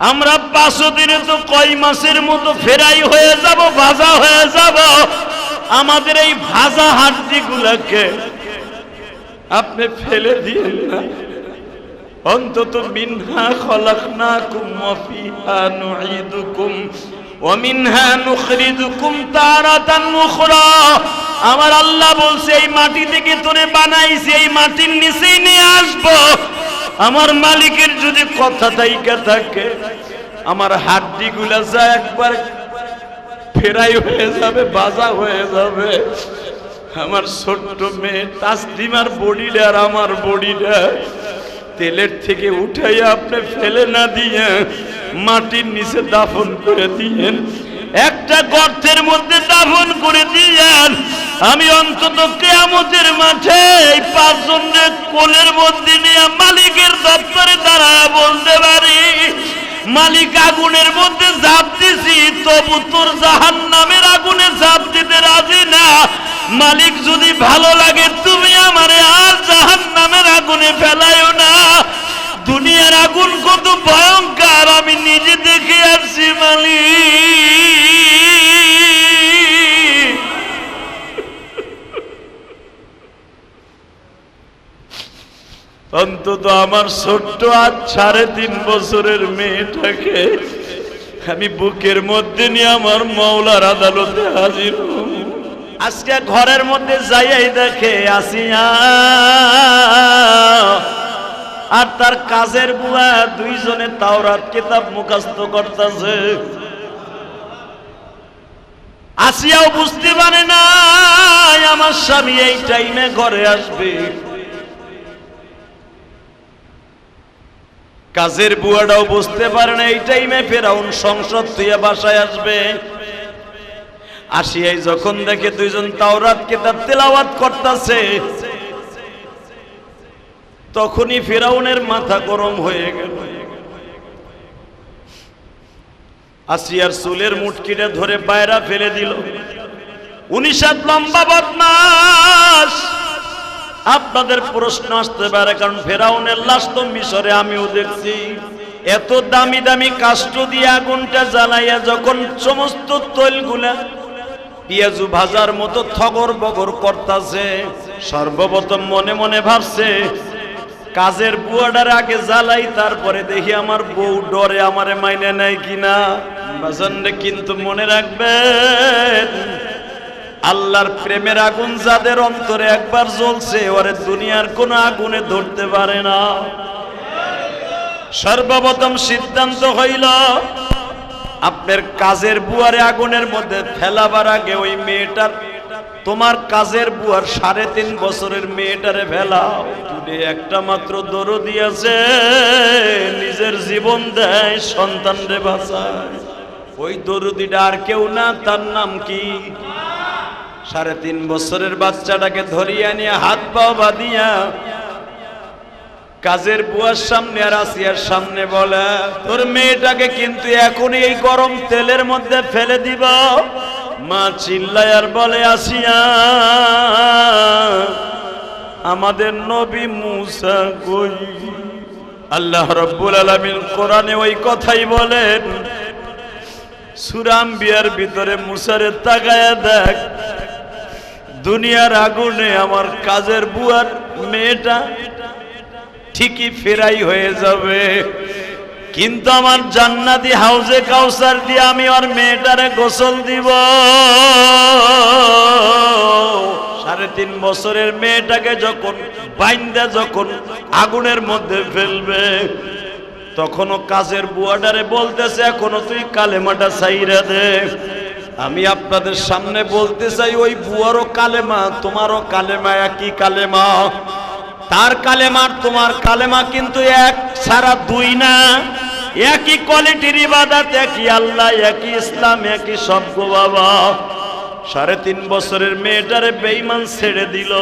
আমরা 5 দিনে তো কয় মাসের মতো ফেরাই হয়ে যাব, ভাজা হয়ে যাব। আমাদের এই ভাজা হাড্ডিগুলোকে আপনি ফেলে দিয়েন না। অন্তত মিনহা খলাকনাকুম ওয়া ফিহা নুঈদুকুম ওয়া মিনহা নুখরিজুকুম তারাতান উখরা। আমার আল্লাহ বলছে এই মাটি থেকে তোরে বানাইছি, এই মাটির নিচেই নিয়ে আসবো। আমার মালিকের যদি কথা থাইকা থাকে, আমার হাড্ডিগুলা যা একবার ফেরাই হয়ে যাবে, বাজা হয়ে যাবে। আমার ছোট্ট মেয়ে তাসলিমার বডিটা আর আমার বডিটা তেলের থেকে উঠাইয়া আপনি ফেলে না দিয়ে মাটির নিচে দাফন করে দিয়েন, একটা গর্তের মধ্যে দাফন করে দিয়েন। আমি অন্তত কিয়ামতের মাঠে এই 5 জনের কোলের মধ্যে নিয়ে মালিকের দপ্তরে দাঁড়ায় বলতে পারি, মালিক আগুনের মধ্যে ঝাঁপ দিছি, তবু তোর জাহান্নামের আগুনে ঝাঁপ দিতে রাজি না। মালিক যদি ভালো লাগে তুমি আমারে আর জাহান্নামের আগুনে ফেলায়ও না। দুনিয়ার আগুন কত ভয়ঙ্কর আমি নিজে দেখে আসছি মালিক। অন্তত আমার ছোট্ট আজ 3.5 বছরের মেয়েটাকে আমি বুকের মধ্যে নিয়ে আমার মাওলার আদালতে হাজির হব। আজকে ঘরের মধ্যে যাইয়াই দেখে আসিয়া আর তার কাজের বুয়া 2 জনে তাওরাত কিতাব মুখস্থ করতেছে। আসিয়াও বুঝতে পারে না আমার স্বামী এই টাইমে ঘরে আসবে। কাজের বুয়াটাও বুঝতে পারে না এই টাইমে ফেরাউন সংসদ থেকে বাসায় আসবে। আসিয়াই যখন দেখে 2 জন তাওরাত কিতাব তেলাওয়াত করতেছে, তখনই ফেরাউনের মাথা গরম হয়ে গেল। আসিয়ার চুলের মুটকিটা ধরে বাইরে ফেলে দিল। 19 লম্বা বদমাশ। আপনাদের প্রশ্ন আসতে পারে, কারণ ফেরাউনের লাশ তো মিশরে আমিও দেখছি। এত দামি দামি কাষ্ঠ দিয়ে আগুনটা জ্বালাইয়া যখন সমস্ত তৈলগুলা পেঁয়াজু ভাজার মতো থগর বগর করতেছে, সর্বপ্রথম মনে মনে ভাবছে কাজের বুয়াটার আগে জ্বালাই, তারপরে দেখি আমার বউ ডরে আমারে মাইনে নেয় কিনা। বাজানরে কিন্তু মনে রাখবেন, আল্লাহর প্রেমের আগুন যাদের অন্তরে একবার জ্বলছে, ওরে দুনিয়ার কোনো আগুনে ধরতে পারে না। সর্বপ্রথম সিদ্ধান্ত হইল আপনার কাজের বুয়ারে আগুনের মধ্যে ফেলাবার আগে ওই মেয়েটার, তোমার কাজের বুয়ার 3.5 বছরের মেয়েটারে ফেলাও। তুই একটা মাত্র দরদি আছে, নিজের জীবন দেয় সন্তানরে বাঁচায়। ওই দরদিটা আর কেউ না, তার নাম কি? 3.5 বছরের বাচ্চাটাকে ধরিয়া নিয়ে হাত পা বাঁধিয়া কাজের বুয়ার সামনে আর আসিয়ার সামনে বলে, তোর মেয়েটাকে কিন্তু এখনই এই গরম তেলের মধ্যে ফেলে দিব। মা চিল্লায় আর বলে, আসিয়া আমাদের নবী মুসা কই? আল্লাহ রাব্বুল আলামিন কোরআনে ওই কথাই বলেন। সূরা আম্বিয়ার ভিতরে মুসারে তাকায়া দেখ, দুনিয়ার আগুনে আমার কাজের বুয়ার মেয়েটা ঠিকই ফেরাই হয়ে যাবে, কিন্তু আমার জান্নাতি হাউজে কাউসার দিয়ে আমি আর মেয়েটারে গোসল দিব। 3.5 বছরের মেয়েটাকে যখন বাইন্দা যখন আগুনের মধ্যে ফেলবে, তখনও কাজের বুয়াটারে বলতেছে, এখনো তুই কালেমাটা ছাইরা দে। আমি আপনাদের সামনে বলতে চাই, ওই বুয়ারও কালেমা তোমারও কালেমা একই কালেমা। তার কালেমা তোমার কালেমা কিন্তু এক ছাড়া 2 না। একই কোয়ালিটির ইবাদত, একই আল্লাহ, একই ইসলাম, একই সব গো বাবা। 3.5 বছরের মেয়েটারে বেঈমান ছেড়ে দিল।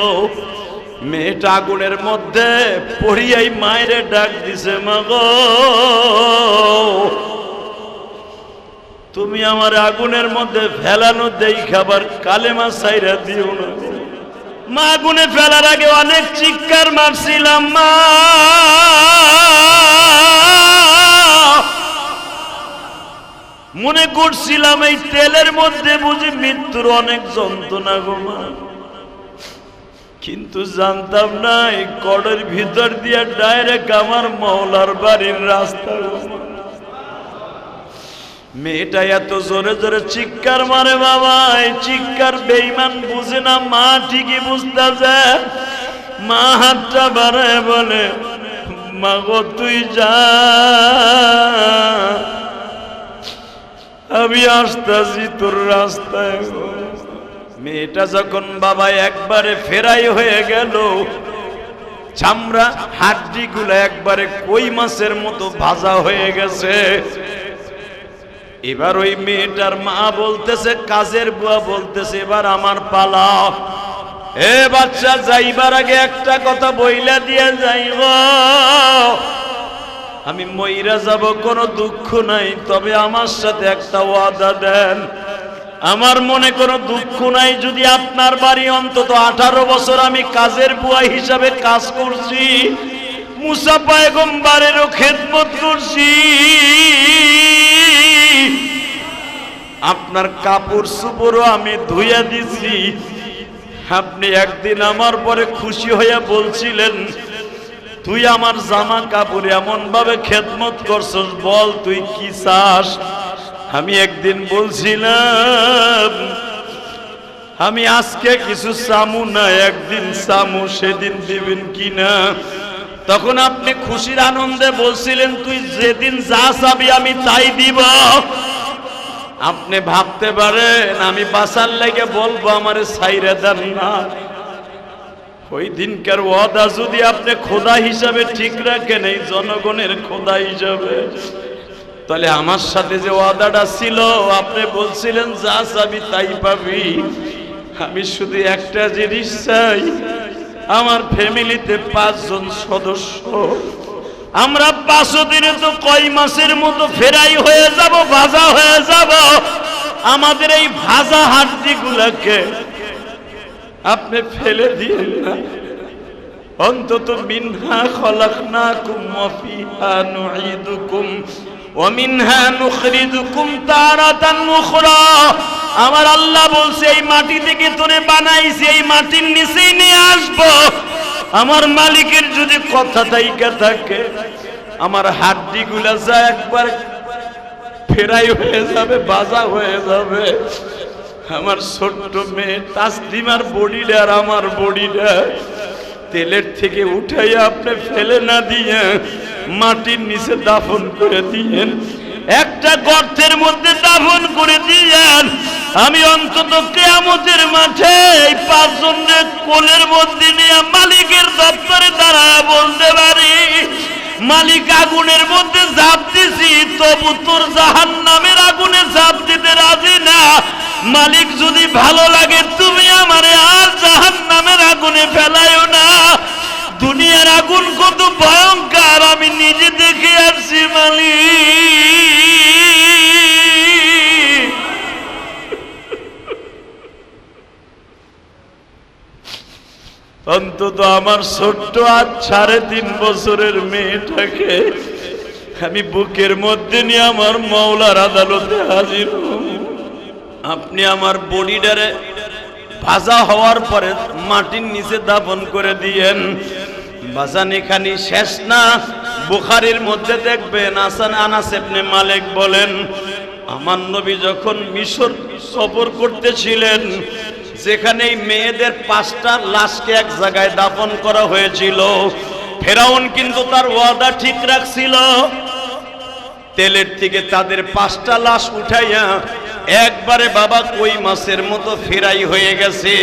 মেয়েটা আগুনের মধ্যে পড়িয়াই মায়েরে ডাক দিছে, মা গো তুমি আমার আগুনের মধ্যে ফেলানো দেই খাবার কালেমা ছাইরা দিও না। মা আগুনে ফেলার আগে অনেক চিৎকার মারছিলাম, মা মনে করছিলাম এই তেলের মধ্যে বুঝি মৃত্যুর অনেক যন্ত্রণা গো মা, কিন্তু জানতাম না এই কড়ের ভিতর দিয়ে ডাইরেক্ট আমার মওলার বাড়ির রাস্তা। মেয়েটা এত জোরে জোরে চিৎকার মারে বাবা, এই চিৎকার বেঈমান বুঝে না, মা ঠিকই বুঝতেছে। মা হাতটা বাড়ায় বলে, মা গো তুই যা, আমি আসতেছি তোর রাস্তায়। মেয়েটা যখন বাবা একবারে ফেরাই হয়ে গেল, চামড়া হাড্ডি গুলো একবারে কই মাছের মতো ভাজা হয়ে গেছে। এবার ওই মেয়েটার মা বলতেছে, কাজের বুয়া বলতেছে, এবার আমার পালা। এ বাচ্চা, যাইবার আগে একটা কথা বইলা দিয়ে যাইব, আমি মইরা যাব, কোনো দুঃখ নাই, তবে আমার সাথে একটা ওয়াদা দেন। আমার মনে কোনো দুঃখ নাই, যদি আপনার বাড়ি অন্তত 18 বছর আমি কাজের বুয়া হিসাবে কাজ করছি, মুসা পয়গম্বরেরও খেদমত করছি, আপনার কাপড় চোপড়ও আমি ধুইয়া দিছি, আপনি একদিন আমার পরে খুশি হইয়া বলছিলেন, তুই আমার জামা কাপড় এমন ভাবে খেদমত করছস, বল তুই কি চাস। আমি একদিন বলছিলাম, আমি আজকে কিছু চামু না, একদিন চামু, সেদিন দিবেন কিনা। তখন আপনি খুশির আনন্দে বলছিলেন, তুই যেদিন যা চাবি আমি তাই দিব। আপনি ভাবতে পারেন আমি বাঁচার লেগে বলবো আমারে ছাইরে দেন না। ওই দিনকার ওয়াদা যদি আপনি খোদা হিসাবে ঠিক রাখেন, এই জনগণের খোদা হিসাবে, তাহলে আমার সাথে যে ওয়াদাটা ছিল, আপনি বলছিলেন যা চাবি তাই পাবি। আমি শুধু একটা জিনিস চাই, আমার ফ্যামিলিতে 5 জন সদস্য, আমরা 5 দিনে তো কয় মাসের মতো ফেরাই হয়ে যাব, ভাজা হয়ে যাব। আমাদের এই ভাজা হাড্ডি গুলাকে আপনি ফেলে দিয়েন না, অন্তত মিনহা খলাকনাকুম ওয়া ফিহা নুঈদুকুম ওয়া মিনহা নুখরিজুকুম তারাতান উখরা। আমার আল্লাহ বলছে, এই মাটি থেকে তোরে বানাইছি, এই মাটির নিচেই নিয়ে আসবো। আমার মালিকের যদি কথা থাইকা থাকে, আমার হাড্ডি গুলা যা একবার ফেরাই হয়ে যাবে, ভাজা হয়ে যাবে। আমার ছোট্ট মেয়ে তাসলিমার বডিটা আর আমার বডিটা তেলের থেকে উঠাইয়া আপনি ফেলে না দিয়ে মাটির নিচে দাফন করে দিয়েন, একটা গর্তের মধ্যে দাফন করে দিয়েন। আমি অন্তত কিয়ামতের মাঠে এই 5 জনের কোলের মধ্যে নিয়ে মালিকের দপ্তরে দাঁড়ায় বলতে পারি, মালিক আগুনের মধ্যে ঝাঁপ দিছি, তবু তোর জাহান্নামের আগুনে ঝাঁপ দিতে রাজি না। মালিক যদি ভালো লাগে, তুমি আমারে আর জাহান্নামের আগুনে ফেলাইও না। দুনিয়ার আগুন কত ভয়ঙ্কর আমি নিজে দেখে আসছি মালিক। অন্তত আমার ছোট্ট আর 3.5 বছরের মেয়েটাকে আমি বুকের মধ্যে নিয়ে আমার মওলার আদালতে হাজির হব। আপনি আমার বডিটারে ভাজা হওয়ার পরে মাটির নিচে দাফন করে দিয়েন। বাজান এখানে শেষ না, বুখারীর মধ্যে দেখবেন আনাস ইবনে মালিক বলেন, আমার নবী যখন মিশর সফর করতেছিলেন, যেখানে মেয়েদের 5টা লাশকে এক জায়গায় দাফন করা হয়েছিল, ফেরাউন কিন্তু তার ওয়াদা ঠিক রাখছিল। তেলের থেকে তাদের 5টা লাশ উঠাইয়া একবারে বাবা কই মাছের মতো ফেরাই হয়ে গেছে।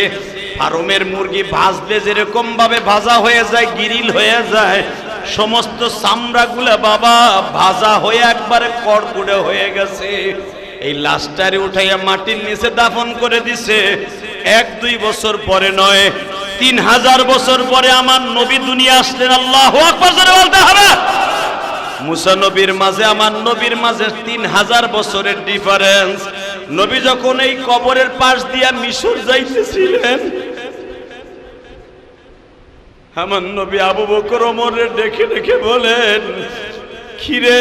ফার্মের মুরগি ভাজলে যেরকম ভাবে ভাজা হয়ে যায়, গিরিল হয়ে যায়, সমস্ত চামড়াগুলা বাবা ভাজা হয়ে একবারে কড়কুড়ে হয়ে গেছে। এই লাশটারে উঠাইয়া মাটির নিচে দাফন করে দিছে। 1-2 বছর পরে নয়, 3000 বছর পরে আমার নবী দুনিয়া আসলেন। আল্লাহু আকবার জোরে বলতে হবে। মুসা নবীর মাঝে আমার নবীর মাঝে 3000 বছরের ডিফারেন্স। নবী যখন এই কবরের পাশ দিয়া মিশর যাইতেছিলেন, আমার নবী আবু বকর ওমরের দেখে দেখে বলেন, কিরে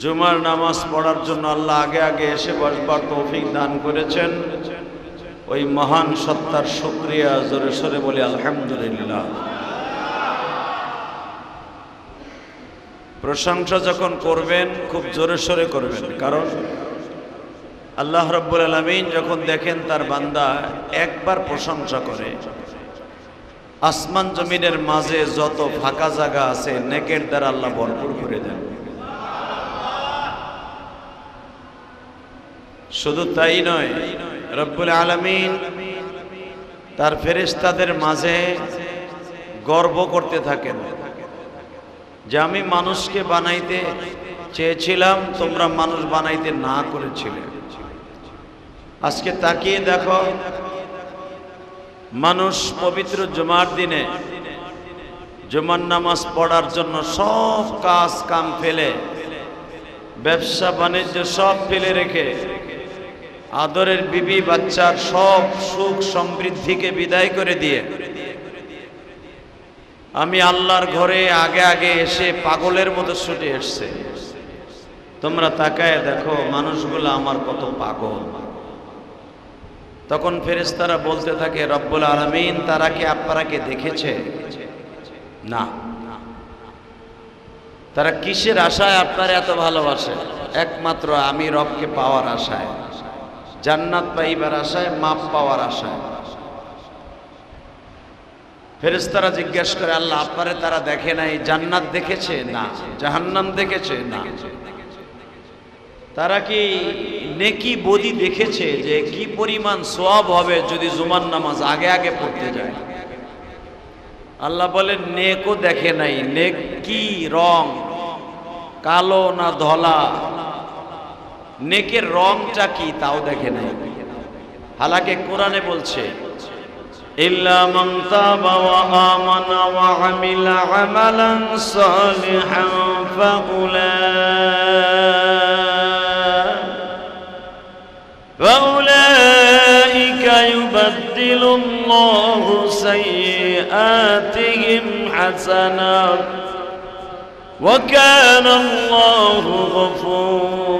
জুমার নামাজ পড়ার জন্য আল্লাহ আগে আগে এসে বসবার তৌফিক দান করেছেন, ওই মহান সত্তার শুকরিয়া জোরে সোরে বলি আলহামদুলিল্লাহ। প্রশংসা যখন করবেন খুব জোরে সোরে করবেন, কারণ আল্লাহ রাব্বুল আলামিন যখন দেখেন তার বান্দা একবার প্রশংসা করে, আসমান জমিনের মাঝে যত ফাঁকা জায়গা আছে নেকের দ্বারা আল্লাহ ভরপুর করে দেন। শুধু তাই নয়, রব্বুল আলামিন তার ফেরেশতাদের মাঝে গর্ব করতে থাকেন যে আমি মানুষকে বানাইতে চেয়েছিলাম, তোমরা মানুষ বানাইতে না করেছিলে। আজকে তাকিয়ে দেখো, মানুষ পবিত্র জুমার দিনে জুমার নামাজ পড়ার জন্য সব কাজ কাম ফেলে, ব্যবসা বাণিজ্য সব ফেলে রেখে, আদরের বিবি বাচ্চার সব সুখ সমৃদ্ধিকে বিদায় করে দিয়ে আমি আল্লাহর ঘরে আগে আগে এসে পাগলের মতো ছুটে এসছে। তোমরা তাকায় দেখো মানুষগুলো আমার কত পাগল। তখন ফেরেশতারা বলতে থাকে, রব্বুল আলামিন তারা কি আপনারাকে দেখেছে? না। তারা কিসের আশায় আপনারা এত ভালোবাসে? একমাত্র আমি রবকে পাওয়ার আশায়, জান্নাত পাইবার আশায়, মাপ পাওয়ার আশায়। ফেরেশতারা জিজ্ঞাসা করে, আল্লাহ আপনারে তারা দেখে নাই, জান্নাত দেখেছে? না। জাহান্নাম দেখেছে? না। তারা কি নেকি বদি দেখেছে যে কি পরিমাণ সওয়াব হবে যদি জুমার নামাজ আগে আগে পড়তে যায়? আল্লাহ বলেন নেকও দেখে নাই। নেক কি রং, কালো না ধলা, নেকের রংটা কি তাও দেখে নাই। হালাকে কোরআনে বলছে, ইল্লা মান তাবা ওয়া আমানা ওয়া আমিলা আমালান সালিহান ফাউলাইকা ইউবাদদিলুল্লাহু সাইয়্যাতিহিম হাসানাত ওয়া কানাল্লাহু গফুরার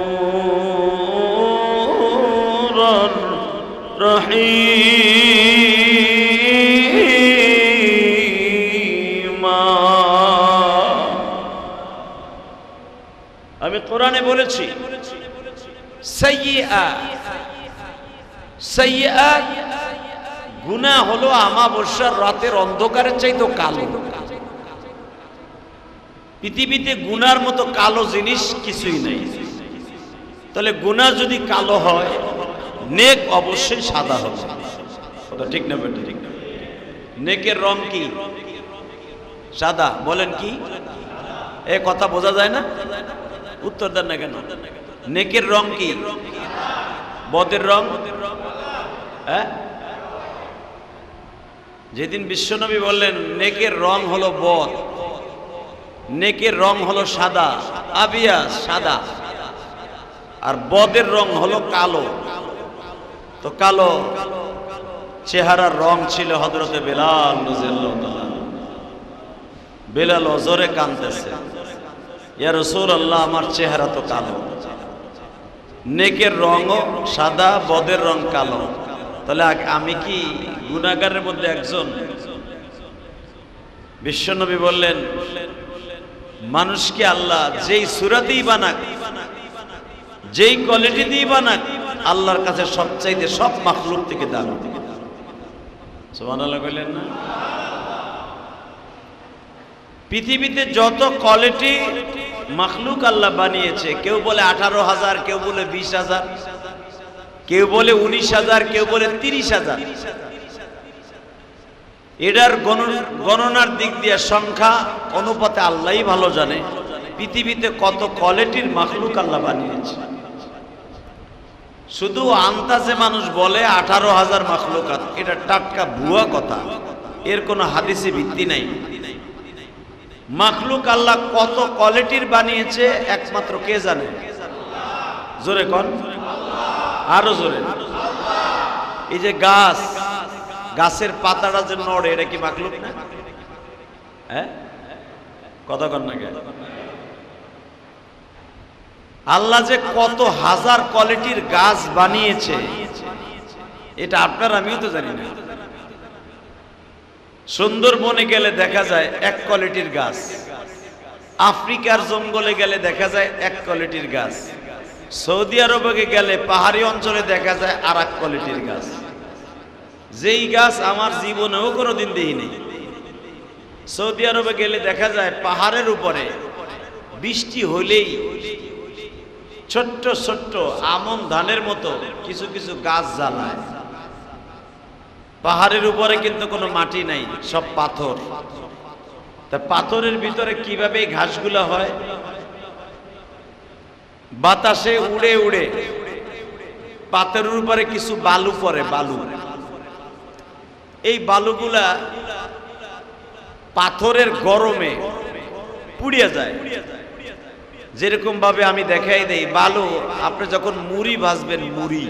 রহিম। আমি কোরআনে বলেছি সাইয়্যাত গুনাহ হলো আমাবস্যার রাতের অন্ধকারের চাইতে কালো। পৃথিবীতে গুনার মতো কালো জিনিস কিছুই নেই। তাহলে গুনাহ যদি কালো হয়, নেক অবশ্যই সাদা হবে। কথা ঠিক না বেটা? ঠিক না। নেকের রং কি? সাদা। বলেন কি? এ কথা বোঝা যায় না? উত্তর দেন না কেন? নেকের রং কি? বদের রং? হ্যাঁ, যেদিন বিশ্বনবী বললেন নেকের রং হলো বদ, নেকের রং হলো সাদা, আবিয়াস সাদা, আর বদের রং হলো কালো। তো কালো চেহারার রং ছিল হযরতে বেলাল রাদিয়াল্লাহু তাআলা। বেলাল ওজরে কাঁদতেছে, ইয়া রাসূলুল্লাহ আমার চেহারা তো কালো। নেকের রংও সাদা, বদের রং কালো, তাহলে আমি কি গুনাহগারের মধ্যে একজন? বিশ্বনবী বললেন, মানুষকে আল্লাহ যেই সূরাতেই বানাক, যেই কোয়ালিটি দিয়ে বানাক, আল্লাহর কাছে সবচাইতে সব মাখলুক থেকে দামি। সুবহানাল্লাহ বললেন না? পৃথিবীতে যত কোয়ালিটি মাখলুক আল্লাহ বানিয়েছে, কেউ বলে 18,000, কেউ বলে 20,000, কেউ বলে 19,000, কেউ বলে 30,000। এটার গণনার দিক দিয়ে সংখ্যা অনুপাতে আল্লাহই ভালো জানে পৃথিবীতে কত কোয়ালিটির মাখলুক আল্লাহ বানিয়েছে। শুধু আন্দাজে মানুষ বলে 18,000 মাখলুকাত, এটা টাটকা ভুয়া কথা, এর কোনো হাদিসে ভিত্তি নাই। মাখলুক আল্লাহ কত কোয়ালিটির বানিয়েছে একমাত্র কে জানে? জোরে কোন, আরো জোরে। এই যে গাছ, গাছের পাতাটা যে নড়ে, এটা কি মাখলুক না? হ্যাঁ, কথা কন না? আল্লাহ যে কত হাজার কোয়ালিটির গাছ বানিয়েছে এটা আপনার আমিও তো জানি না। সুন্দরবনে গেলে দেখা যায় এক কোয়ালিটির গাছ, আফ্রিকার জঙ্গলে গেলে দেখা যায় এক কোয়ালিটির গাছ, সৌদি আরবে গেলে পাহাড়ি অঞ্চলে দেখা যায় আর এক কোয়ালিটির গাছ। যেই গাছ আমার জীবনেও কোনোদিন দেখিনি। সৌদি আরবে গেলে দেখা যায় পাহাড়ের উপরে বৃষ্টি হলেই ছোট্ট ছোট্ট আমন ধানের মতো কিছু কিছু গাছ জ্বালায়। পাহাড়ের উপরে কিন্তু কোনো মাটি নাই, সব পাথর। তা পাথরের ভিতরে কিভাবে এই ঘাসগুলো হয়? বাতাসে উড়ে উড়ে পাথরের উপরে কিছু বালু পড়ে, বালু। এই বালুগুলা পাথরের গরমে পুড়িয়ে যায়। যেরকম ভাবে আমি দেখাই দেই, বালু আপনি যখন মুড়ি ভাজবেন, মুড়ি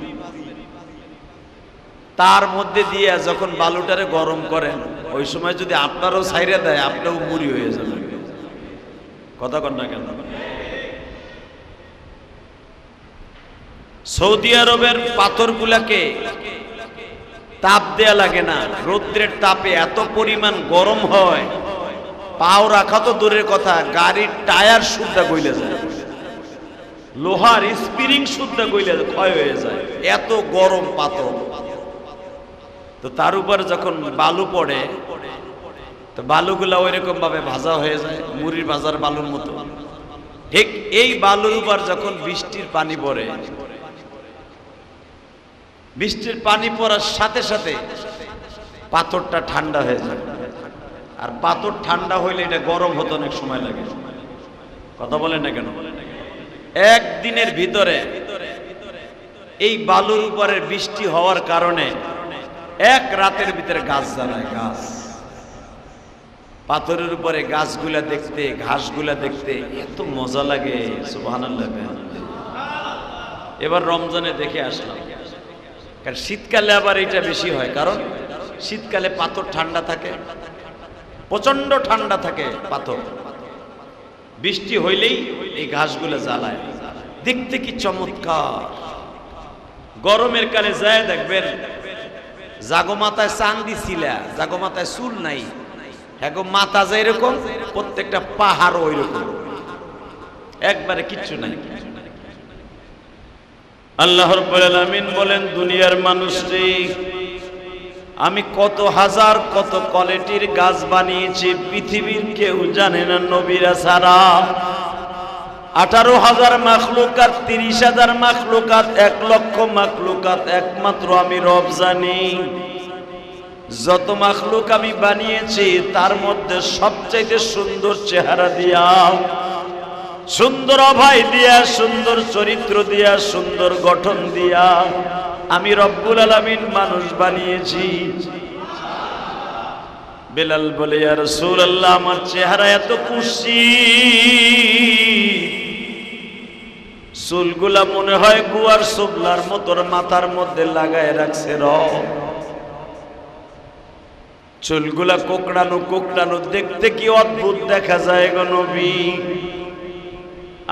তার মধ্যে দিয়ে যখন বালুটারে গরম করেন, ওই সময় যদি আপনারও ছাইরে দেয়, আপনিও মুড়ি হয়ে যাবেন। কথা কন না কেন? সৌদি আরবের পাথরগুলাকে তাপ দেয়া লাগে না, রৌদ্রের তাপে এত পরিমাণ গরম হয়, পাও রাখা তো দূরের কথা, গাড়ির টায়ার সুদ্ধা গইলে যায়, লোহার স্প্রিং সুদ্ধা গইলে ক্ষয় হয়ে যায়, এত গরম পাথর। তো তার উপর যখন বালু পড়ে, তো বালুগুলা ওই রকম ভাবে ভাজা হয়ে যায়, মুড়ির ভাজার বালুর মতো। ঠিক এই বালুর উপর যখন বৃষ্টির পানি পড়ে, বৃষ্টির পানি পড়ার সাথে সাথে পাথরটা ঠান্ডা হয়ে যায়। আর পাথর ঠান্ডা হইলে এটা গরম হতে অনেক সময় লাগে। কথা বলেন না কেন? একদিনের ভিতরে এই বালুর উপরে বৃষ্টি হওয়ার কারণে এক রাতের ভিতরে গাছ জ্বালায়। গাছ, পাথরের উপরে গাছগুলা দেখতে, ঘাসগুলা দেখতে এত মজা লাগে, সুবহানাল্লাহ। এবার রমজানে দেখে আসলাম, কারণ শীতকালে আবার এটা বেশি হয়, কারণ শীতকালে পাথর ঠান্ডা থাকে, প্রচন্ড ঠান্ডা থাকে পাথর। বৃষ্টি হইলেই এই ঘাসগুলো জ্বালায়, দেখতে কি চমৎকার। গরমের কালে যায় দেখবেন জাগো মাথায় চান্দি ছিলা, জাগো মাথায় চুল নাই, হ্যাঁ মাথা যায় এরকম, প্রত্যেকটা পাহাড় ওই রকম, একবারে কিচ্ছু নাই। আল্লাহ রাব্বুল আলামিন বলেন, দুনিয়ার মানুষটি আমি কত হাজার কত কোয়ালিটির গাছ বানিয়েছি, পৃথিবীর কেউ জানে না নবীরা ছাড়া। 18,000 মাখলুকাত, 30,000 মাখলুকাত, 1 লক্ষ মাখলুকাত একমাত্র আমি রব জানি। যত মাখলুক আমি বানিয়েছি তার মধ্যে সবচাইতে সুন্দর চেহারা দিয়া, সুন্দর অভয় দিয়া, সুন্দর চরিত্র দিয়া, সুন্দর গঠন দিয়া আমি রব্বুল আলামিন মানুষ বানিয়েছি। বেলাল বলে, ইয়া রাসূলুল্লাহ, আমার চেহারা এত কুৎসি, চুলগুলা মনে হয় গুয়ার সুবলার মতোর মাথার মধ্যে লাগায় রাখছে রব। চুলগুলা কোকড়ানো কোকড়ানো, দেখতে কি অদ্ভুত দেখা যায় গো নবী।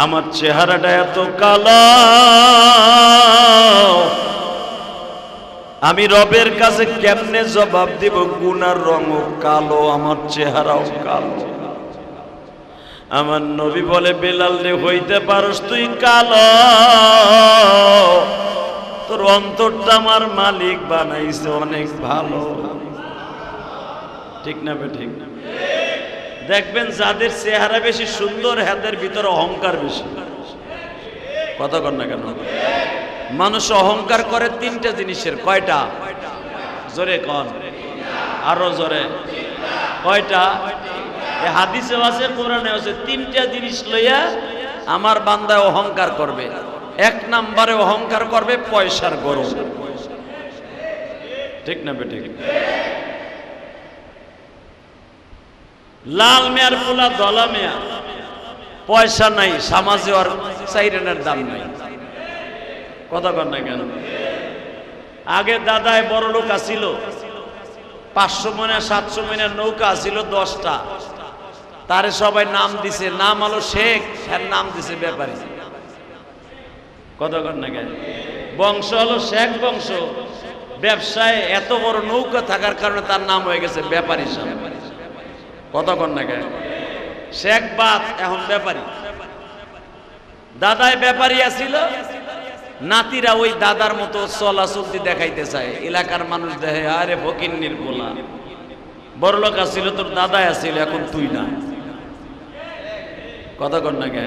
আমার চেহারাটা এত কালো, আমি রবের কাছে কেমনে জবাব দিব? গুনার রঙও কালো, আমার চেহারাও কালো। আমার নবী বলে, বেলাল রে, হইতে পারস তুই কালো, তোর অন্তরটা আমার মালিক বানাইছে অনেক ভালো। ঠিক না বে? ঠিক না? দেখবেন যাদের চেহারা বেশি সুন্দর, হাতের ভিতরে অহংকার বেশি। কথা কর না কেন? মানুষ অহংকার করে 3টা জিনিসের। কয়টা? জোরে কন, আরো জোরে। কয়টা? হাদিসে আছে, কোরআনে আছে, 3টা জিনিস লইয়া আমার বান্দা অহংকার করবে। 1 নম্বরে অহংকার করবে পয়সার গরম। ঠিক না বে? ঠিক। লাল মেয়ার পোলা দলা মেয়া, পয়সা নাই, সমাজে আর চাইরেনের দাম নাই। কথা কর না কেন? আগে দাদায় বড় লোক আসিল, 500 মনে 700 মনে নৌকা আসিল 10টা, তারে সবাই নাম দিছে, নাম হলো শেখ, এর নাম দিছে ব্যাপারী। কতক্ষণ না গে বংশ হলো শেখ বংশ, ব্যবসায় এত বড় নৌকা থাকার কারণে তার নাম হয়ে গেছে ব্যাপারী সাহেব। কতক্ষণ না গে শেখ বাদ এখন ব্যাপারী। দাদায় ব্যাপারী আছিল, নাতিরা ওই দাদার মতো চলাচলতি দেখাইতে চায়। এলাকার মানুষ দেখে আরে ফকিন্নির পোলা, বড়লোক আসছিল তোর দাদাই আসছিল, এখন তুই না। কতক্ষণ না গে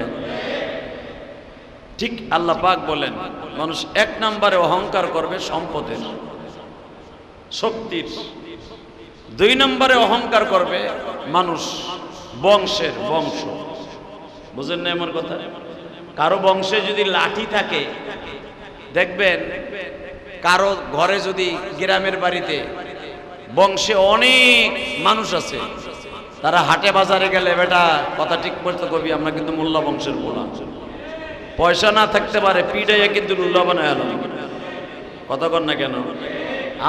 ঠিক আল্লাহ পাক বলেন মানুষ এক নম্বরে অহংকার করবে সম্পদের শক্তির, দুই নম্বরে অহংকার করবে মানুষ বংশের বংশ। বুঝেন না আমার কথা? কারো বংশে যদি লাঠি থাকে, দেখবেন কারো ঘরে যদি গ্রামের বাড়িতে বংশে অনেক মানুষ আছে, তারা হাটে বাজারে গেলে বেটা কথা ঠিক করতে কবি আমরা কিন্তু মোল্লা বংশের বলা, পয়সা না থাকতে পারে পিড়াইয়া কিন্তু লুল্লা বানায় এলাম। কতক্ষণ না কেন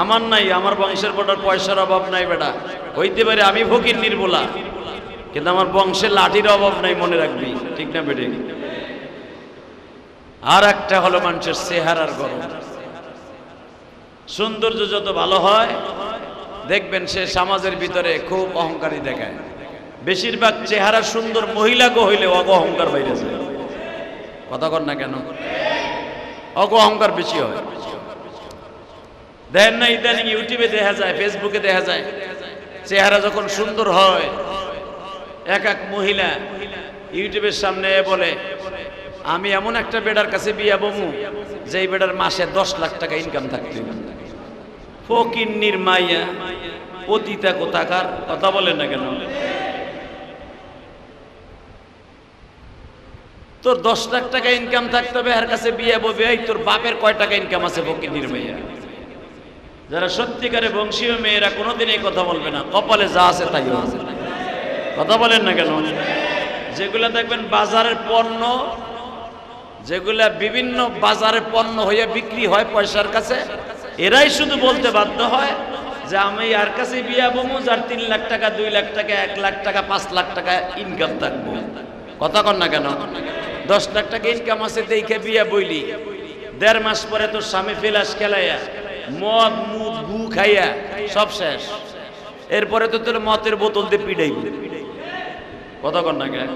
আমার নাই, আমার বংশের বটার পয়সার অভাব নাই বেটা, হইতে পারে আমি ফকির নির্বলা, কিন্তু আমার বংশের লাঠির অভাব নাই, মনে রাখবি। ঠিক না বেটে? আর একটা হলো মানুষের চেহারার গরম। সৌন্দর্য যত ভালো হয় দেখবেন সে সমাজের ভিতরে খুব অহংকারী দেখায়। বেশিরভাগ চেহারা সুন্দর মহিলাকে হইলে অহংকার বাইরে যায়। কতক্ষণ না কেন অহংকার বেশি হয়। দেখেন না ইদানিং ইউটিউবে দেখা যায়, ফেসবুকে দেখা যায়, চেহারা যখন সুন্দর হয় এক এক মহিলা ইউটিউবের সামনে বলে আমি এমন একটা বেডার কাছে বিয়া বমু যে এই বেডার মাসে 10 লাখ টাকা ইনকাম থাকতে। ফকিন্নির মাইয়া পতিতা কোথাকার, কথা বলেন না কেন? তোর 10 লাখ টাকা ইনকাম থাকতে হবে, এর কাছে বিয়ে বলবে এই তোর বাপের কয় টাকা ইনকাম আছে? ফকিন্নির মাইয়া। যারা সত্যিকারে বংশীয় মেয়েরা কোনোদিন এই কথা বলবে না, কপালে যা আছে তাই আছে। কথা বলেন না কেন? যেগুলা দেখবেন বাজারের পণ্য, যেগুলা বিভিন্ন বাজারের পণ্য হয়ে বিক্রি হয় পয়সার কাছে, এরাই শুধু বলতে বাধ্য হয় যে আমি আর কাছে বিয়া বমু যার 3 লাখ টাকা, 2 লাখ টাকা, 1 লাখ টাকা, 5 লাখ টাকা ইনকাম থাকবো। কথা কন না কেন? 10 লাখ টাকা ইনকাম আছে দেখে বিয়া বইলি, 1.5 মাস পরে তোর স্বামী ফেলাস খেলাইয়া মদ মুদ গু খাইয়া সব শেষ। এরপরে তো তোর মদের বোতল দিয়ে পিড়াইবি। কথা কন না কেন?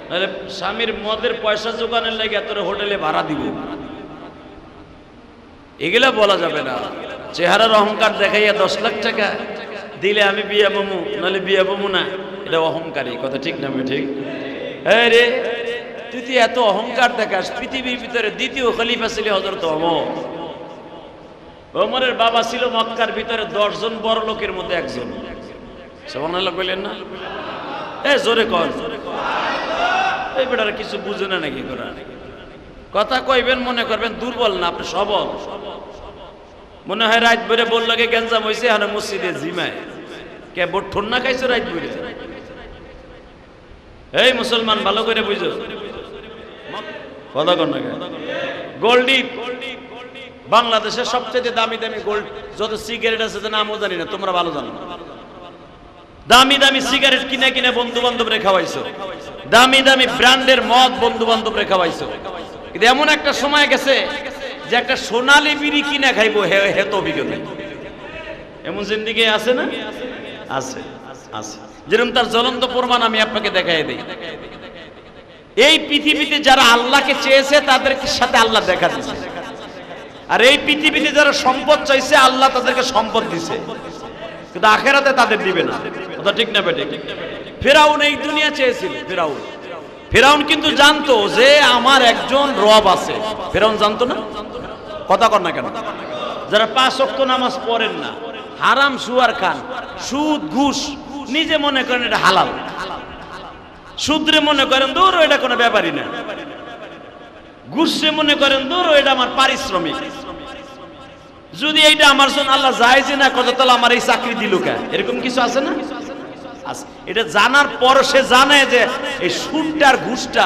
নাহলে স্বামীর মদের পয়সা জোগানের লাগে তোর হোটেলে ভাড়া দিব। এগুলা বলা যাবে না। চেহারার অহংকার দেখাইয়া 10 লাখ টাকা দিলে আমি বিয়া বমু, নাহলে বিয়া বমু না, এটা অহংকারী। কথা ঠিক না? ঠিক। হ্যাঁ রে, তুই তুই এত অহংকার দেখাস। পৃথিবীর ভিতরে দ্বিতীয় খলিফা ছিল হযরত ওমর। ওমরের বাবা ছিল মক্কার ভিতরে 10 জন বড় লোকের মধ্যে একজন। সুবহানাল্লাহ বললেন না? জোরে কর। এই বেটারা কিছু বুঝে না নাকি? কথা কইবেন মনে করবেন দুর্বল, না আপনি সবল। মনে হয় রাত ভরে বললো কে গেঞ্জাম হয়েছে এখন মসজিদে জিমায় কে বোট ঠন্না খাইছো রাত ভরে। এই মুসলমান ভালো করে বুঝো। কথা কর না? গোল্ডি বাংলাদেশের সবচেয়ে দামি দামি গোল্ড যত সিগারেট আছে নামও জানি না, তোমরা ভালো জানো। দামি দামি সিগারেট কিনে কিনে বন্ধু বান্ধব রে খাওয়াইছো, দামি দামি ব্র্যান্ডের মদ বন্ধু বান্ধব রে খাওয়াইছো। কিন্তু এমন একটা সময় গেছে যে একটা সোনালী বিড়ি কিনে খাইবো হে তো অভিজ্ঞতা। এমন জিন্দিগি আছে না? আছে, আছে। যেরকম তার জ্বলন্ত প্রমাণ আমি আপনাকে দেখাই দিই। এই পৃথিবীতে যারা আল্লাহকে চেয়েছে তাদের সাথে আল্লাহ দেখা দিয়েছে, আর এই পৃথিবীতে যারা সম্পদ চাইছে আল্লাহ তাদেরকে সম্পদ দিছে, কিন্তু আখেরাতে তাদের দিবে না। কথা ঠিক না বেটে? ফেরাউন এই দুনিয়া চেয়েছিল। ফেরাউন কিন্তু জানতো যে আমার একজন রব আছে। ফেরাউন জানতো না? কথা কর না কেন? যারা 5 ওয়াক্ত নামাজ পড়েন না, হারাম সুয়ার খান, সুদ ঘুষ, নিজে মনে করেন এটা হালাল, সুদরে মনে করেন দূর এটা কোনো ব্যাপারই না, ঘুষে মনে করেন দূর এটা আমার পারিশ্রমিক, যদি এইটা আমার জন্য আল্লাহ জায়েজ না কত তাহলে আমার এই চাকরি দিল কে? এরকম কিছু আছে না? এটা জানার পর সে জানে যে এই সুদটার ঘুষটা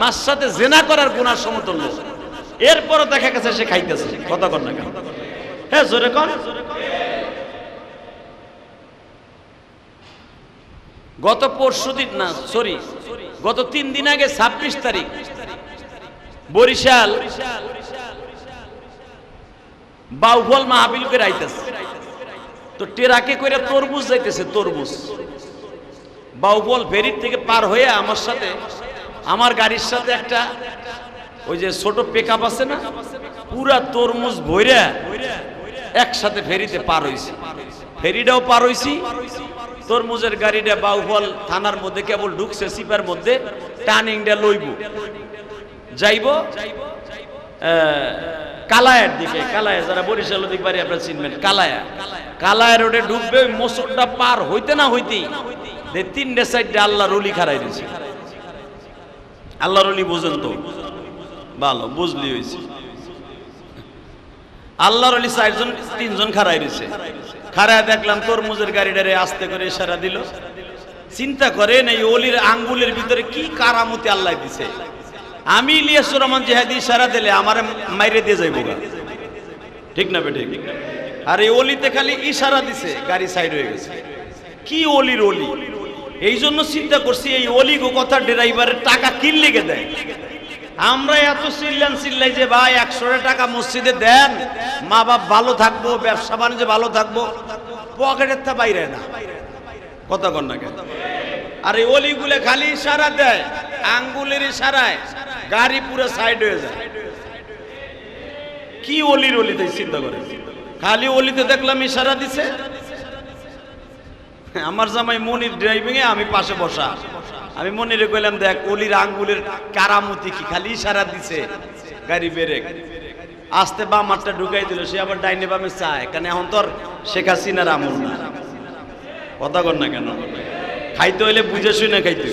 মার সাথে জেনা করার গুনার সমতুল্য, এরপরও দেখা গেছে সে খাইতেছে। কথা কর না কেন? হ্যাঁ জোরে কর। গত 3 দিন আগে 26 তারিখ বরিশাল বাউফল মাহফিল করে আইতেছে, তো টেরাকে করে তরমুজ যাইতেছে, তরমুজ বাউফল ফেরির থেকে পার হয়ে আমার সাথে, আমার গাড়ির সাথে একটা ওই যে ছোট পিকআপ আছে না, পুরা তরমুজ ভইরা একসাথে ফেরিতে পার হইছি, ফেরিটাও পার হইছি, তরমুজের গাড়িটা বাউফল থানার মধ্যে কেবল ঢুকছে, সিপার মধ্যে টার্নিংটা লইব, যাইব কালায়ার দিকে, কালায়া যারা বরিশাল দিক বাড়ি আপনারা চিনবেন, কালায়া, কালায়া রোডে ঢুকবে, ওই মোচরটা পার হইতে না হইতেই তিনটে সাইডে আল্লাহর ওলি খাড়াই দিয়েছে। আল্লাহর ওলি বুঝেন তো ভালো, বুঝলি হয়েছে, আল্লাহর ওলি চারজন তিনজন খাড়াই দিয়েছে, খাড়ায় দেখলাম তরমুজের গাড়িটারে আস্তে করে ইশারা দিল। চিন্তা করেন এই ওলির আঙ্গুলের ভিতরে কি কারামতি আল্লাহ দিছে। আমি ইলিয়াসুর রহমান জিহাদি ইশারা দিলে আমার মাইরে দিয়ে যাইব, ঠিক না বেঠিক? আর এই অলিতে খালি ইশারা দিছে, গাড়ি সাইড হয়ে গেছে। কি অলির অলি! এই জন্য চিন্তা করছি এই অলি গো কথা ড্রাইভারের টাকা কি লেগে দেয়। আমরা এত চিল্লাই যে ভাই 100 টাকা মসজিদে দেন, মা বাপ ভালো থাকবো, ব্যবসা বাণিজ্য ভালো থাকবো, পকেটের তা বাইরে না, কথা কন না কেন? আর এই অলিগুলো খালি ইশারা দেয়, আঙ্গুলের ইশারায় গাড়ি পুরো সাইড হয়ে যায়। কি অলির অলিতে চিন্তা করে, খালি অলিতে দেখলাম ইশারা দিছে। আমার জামাই মনির ড্রাইভিং এ, আমি পাশে বসা, আমি মনিরে কইলাম দেখ অলির আঙ্গুলের কারামতি কি, খালি ইশারা দিছে, গাড়ি ব্রেক, আস্তে বাম হাতটা ঢুকাই দিল, সে আবার ডাইনে বামে চায়, কারণ এখন তোর শেখ হাসিনার আমল না, কথা কর না কেন? খাইতে হইলে বুঝে শুনে খাইতে,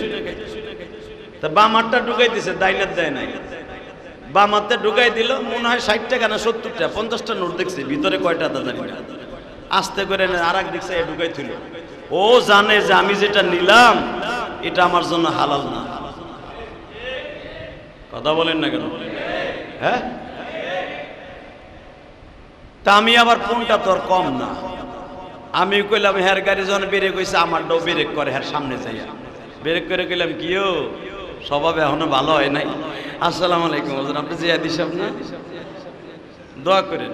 তা বাম হাতটা ঢুকাই দিছে, ডাইনার দেয় নাই, বাম হাতে ঢুকাই দিল, মনে হয় 60 টাকা না 70 টাকা, 50টা নোট দেখছে, ভিতরে কয়টা তা জানি না, আস্তে করে আর এক দিক সাইডে ঢুকাই থইল। ও জানে যে আমি যেটা নিলাম এটা আমার জন্য হালাল না, কথা বলেন না কেন? হ্যাঁ, তা আমি আবার কোনটা তোর কম না, আমি কইলাম হের গাড়ি যখন বেরেক হয়েছে আমারটাও বেরেক করে, হের সামনে যাইয়া বেরেক করে কইলাম কিও স্বভাব এখনো ভালো হয় নাই। আসসালামু আলাইকুম, আপনি জিয়াদি সাহেব না? দোয়া করেন,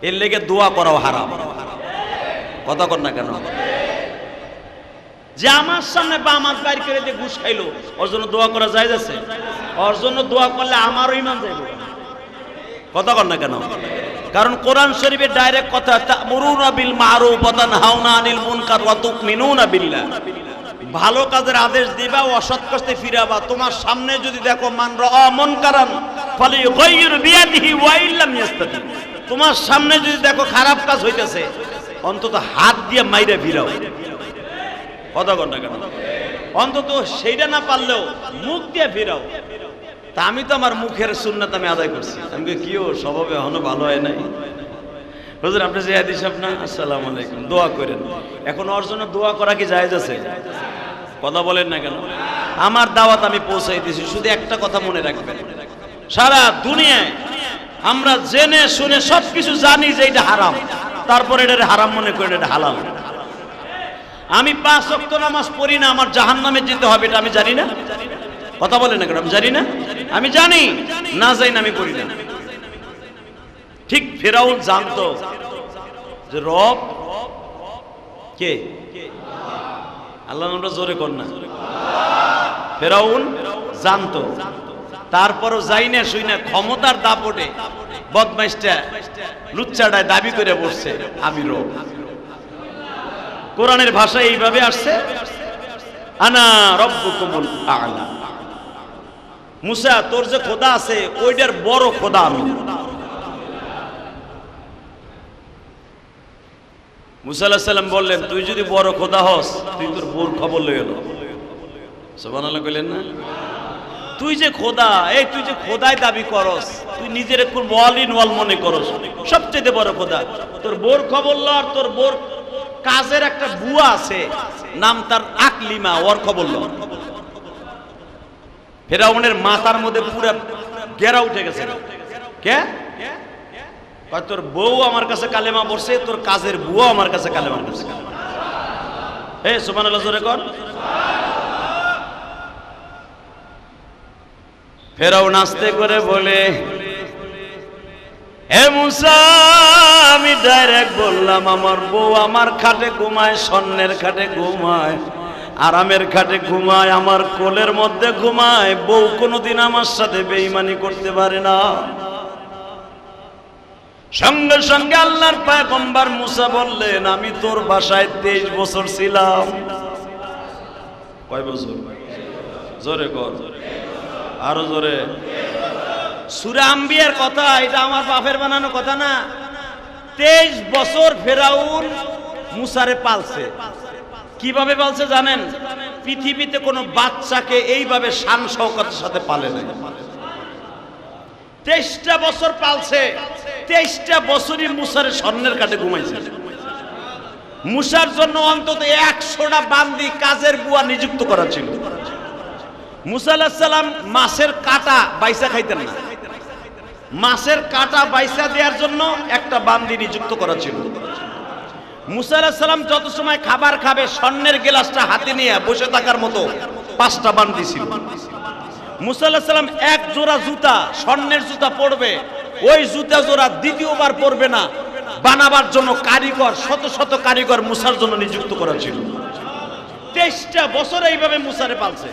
এর লেগে দোয়া করাও হারাম, কথা কর না কেন? যে আমার সামনে বা আমার বাইর করে যে ঘুষ খাইলো, ওর জন্য দোয়া করা যায় আছে? ওর জন্য দোয়া করলে আমারও ইমান যাইব, কথা কর না কেন? কারণ কোরআন শরীফে ডাইরেক্ট কথা, তা'মুরুনা বিল মা'রুফ ওয়া তানহাউনা আনিল মুনকার ওয়া তু'মিনুনা বিল্লাহ, ভালো কাজের আদেশ দিবা, অসৎ কাজে ফিরাবা। তোমার সামনে যদি দেখো মান রাআ মুনকারান ফালিয়ুগাইয়ির বিয়াদিহি ওয়া ইল্লাম ইয়াস্তাতি, তোমার সামনে যদি দেখো খারাপ কাজ হইতেছে, অন্তত হাত দিয়ে মাইরে ফিরাও, কথা কর না কেন? অন্তত সেইটা না পারলেও মুখ দিয়ে ফিরাও। তা আমি তো আমার মুখের সুন্নাত আমি আদায় করছি, আমি কিও স্বভাবে এখনো ভালো হয় নাই। হুজুর আপনি জিয়াদি সাহেব না? আসসালামু আলাইকুম, দোয়া করেন। এখন ওর জন্য দোয়া করা কি জায়েজ আছে? কথা বলেন না কেন? আমার দাওয়াত আমি পৌঁছাই দিয়েছি, শুধু একটা কথা মনে রাখবেন, সারা দুনিয়ায় আমরা জেনে শুনে সবকিছু জানি যে এটা হারাম, তারপরে এটা হারাম মনে করি এটা হালাল। আমি 5 ওয়াক্ত নামাজ পড়ি না, আমার জাহান্নামে যেতে হবে, এটা আমি জানি না, কথা বলেন না কেন? আমি জানি না, আমি জানি না, যাই না আমি পড়ি না। ঠিক ফিরআউন জানতো যে রব কে, আল্লাহ নামটা জোরে কর না। ফিরআউন জানতো, তারপরও যাই না শুই না ক্ষমতার দাপটে বদমাইশটা লুচ্চাটায় দাবি করে বসছে আমি রব। কোরআনের ভাষায় এইভাবে আসছে, আনা রব্বুকুমুল আ'লা। মুসা তোর যে খোদা আছে ওইটার বড় খোদা আমি। মুসা আলাইহিস সালাম বললেন তুই যদি বড় খোদা হস তুই তোর বোর খবর লয়ে এলো, সুবহানাল্লাহ কইলেন না? তুই যে খোদা, এই তুই যে খোদাই দাবি করস, তুই নিজের একটু ওয়াল ইন ওয়াল মনে করস, সবচেয়ে বড় খোদা, তোর বোর খবর ল। আর তোর বোর কাজের একটা বুয়া আছে, নাম তার আকলিমা, ওর খবর ল। ফিরআউনের মাথার মধ্যে পুরো গেরা উঠে গেছে। কে? তোর বউ আমার কাছে কালেমা পড়ছে, তোর কাজের বুয়া আমার কাছে কালেমা পড়ছে। হে সুবহানাল্লাহ জোরে কর। ফেরাউন আস্তে করে বলে, হে মুসা, আমি ডাইরেক্ট বললাম আমার বউ আমার খাটে ঘুমায়, স্বর্ণের খাটে ঘুমায়, আরামের খাটে ঘুমায়, আমার কোলের মধ্যে ঘুমায়। বউ কোনোদিন আমার সাথে বেঈমানি করতে পারে না। সঙ্গে সঙ্গে আল্লাহর পয়গম্বর মুসা বললেন, আমি তোর বাসায় 23 বছর ছিলাম। কয় বছর? জোরে কর, আরো জোরে। সূরা আম্বিয়ার কথা, এটা আমার বাপের বানানো কথা না। 23 বছর ফেরাউন মুসারে পালছে। কিভাবে পালছে জানেন? পৃথিবীতে কোনো বাচ্চাকে এইভাবে শান শওকতের সাথে পালে নাই। 23টা বছর পালছে। 23টা বছরই মুসারে স্বর্ণের কাটে ঘুমাইছে। মুসার জন্য অন্তত 100টা বান্দি কাজের বুয়া নিযুক্ত করা ছিল। মুসা আলাইহিস সালাম মাছের কাঁটা বাইসা খাইতেন না। মাছের কাঁটা বাইসা দেওয়ার জন্য একটা বান্দি নিযুক্ত করা ছিল। মুসা আলাইহিস সালাম যত সময় খাবার খাবে স্বর্ণের গ্লাসটা হাতে নিয়ে বসে থাকার মতো 5টা বান্দি ছিল। মুসা আলাইহিস সালাম এক জোড়া জুতা, স্বর্ণের জুতা পরবে, ওই জুতা জোড়া দ্বিতীয়বার পরবে না, বানাবার জন্য কারিগর, শত শত কারিগর মুসার জন্য নিযুক্ত করা ছিল। 23টা বছর এইভাবে মুসারে পালছে।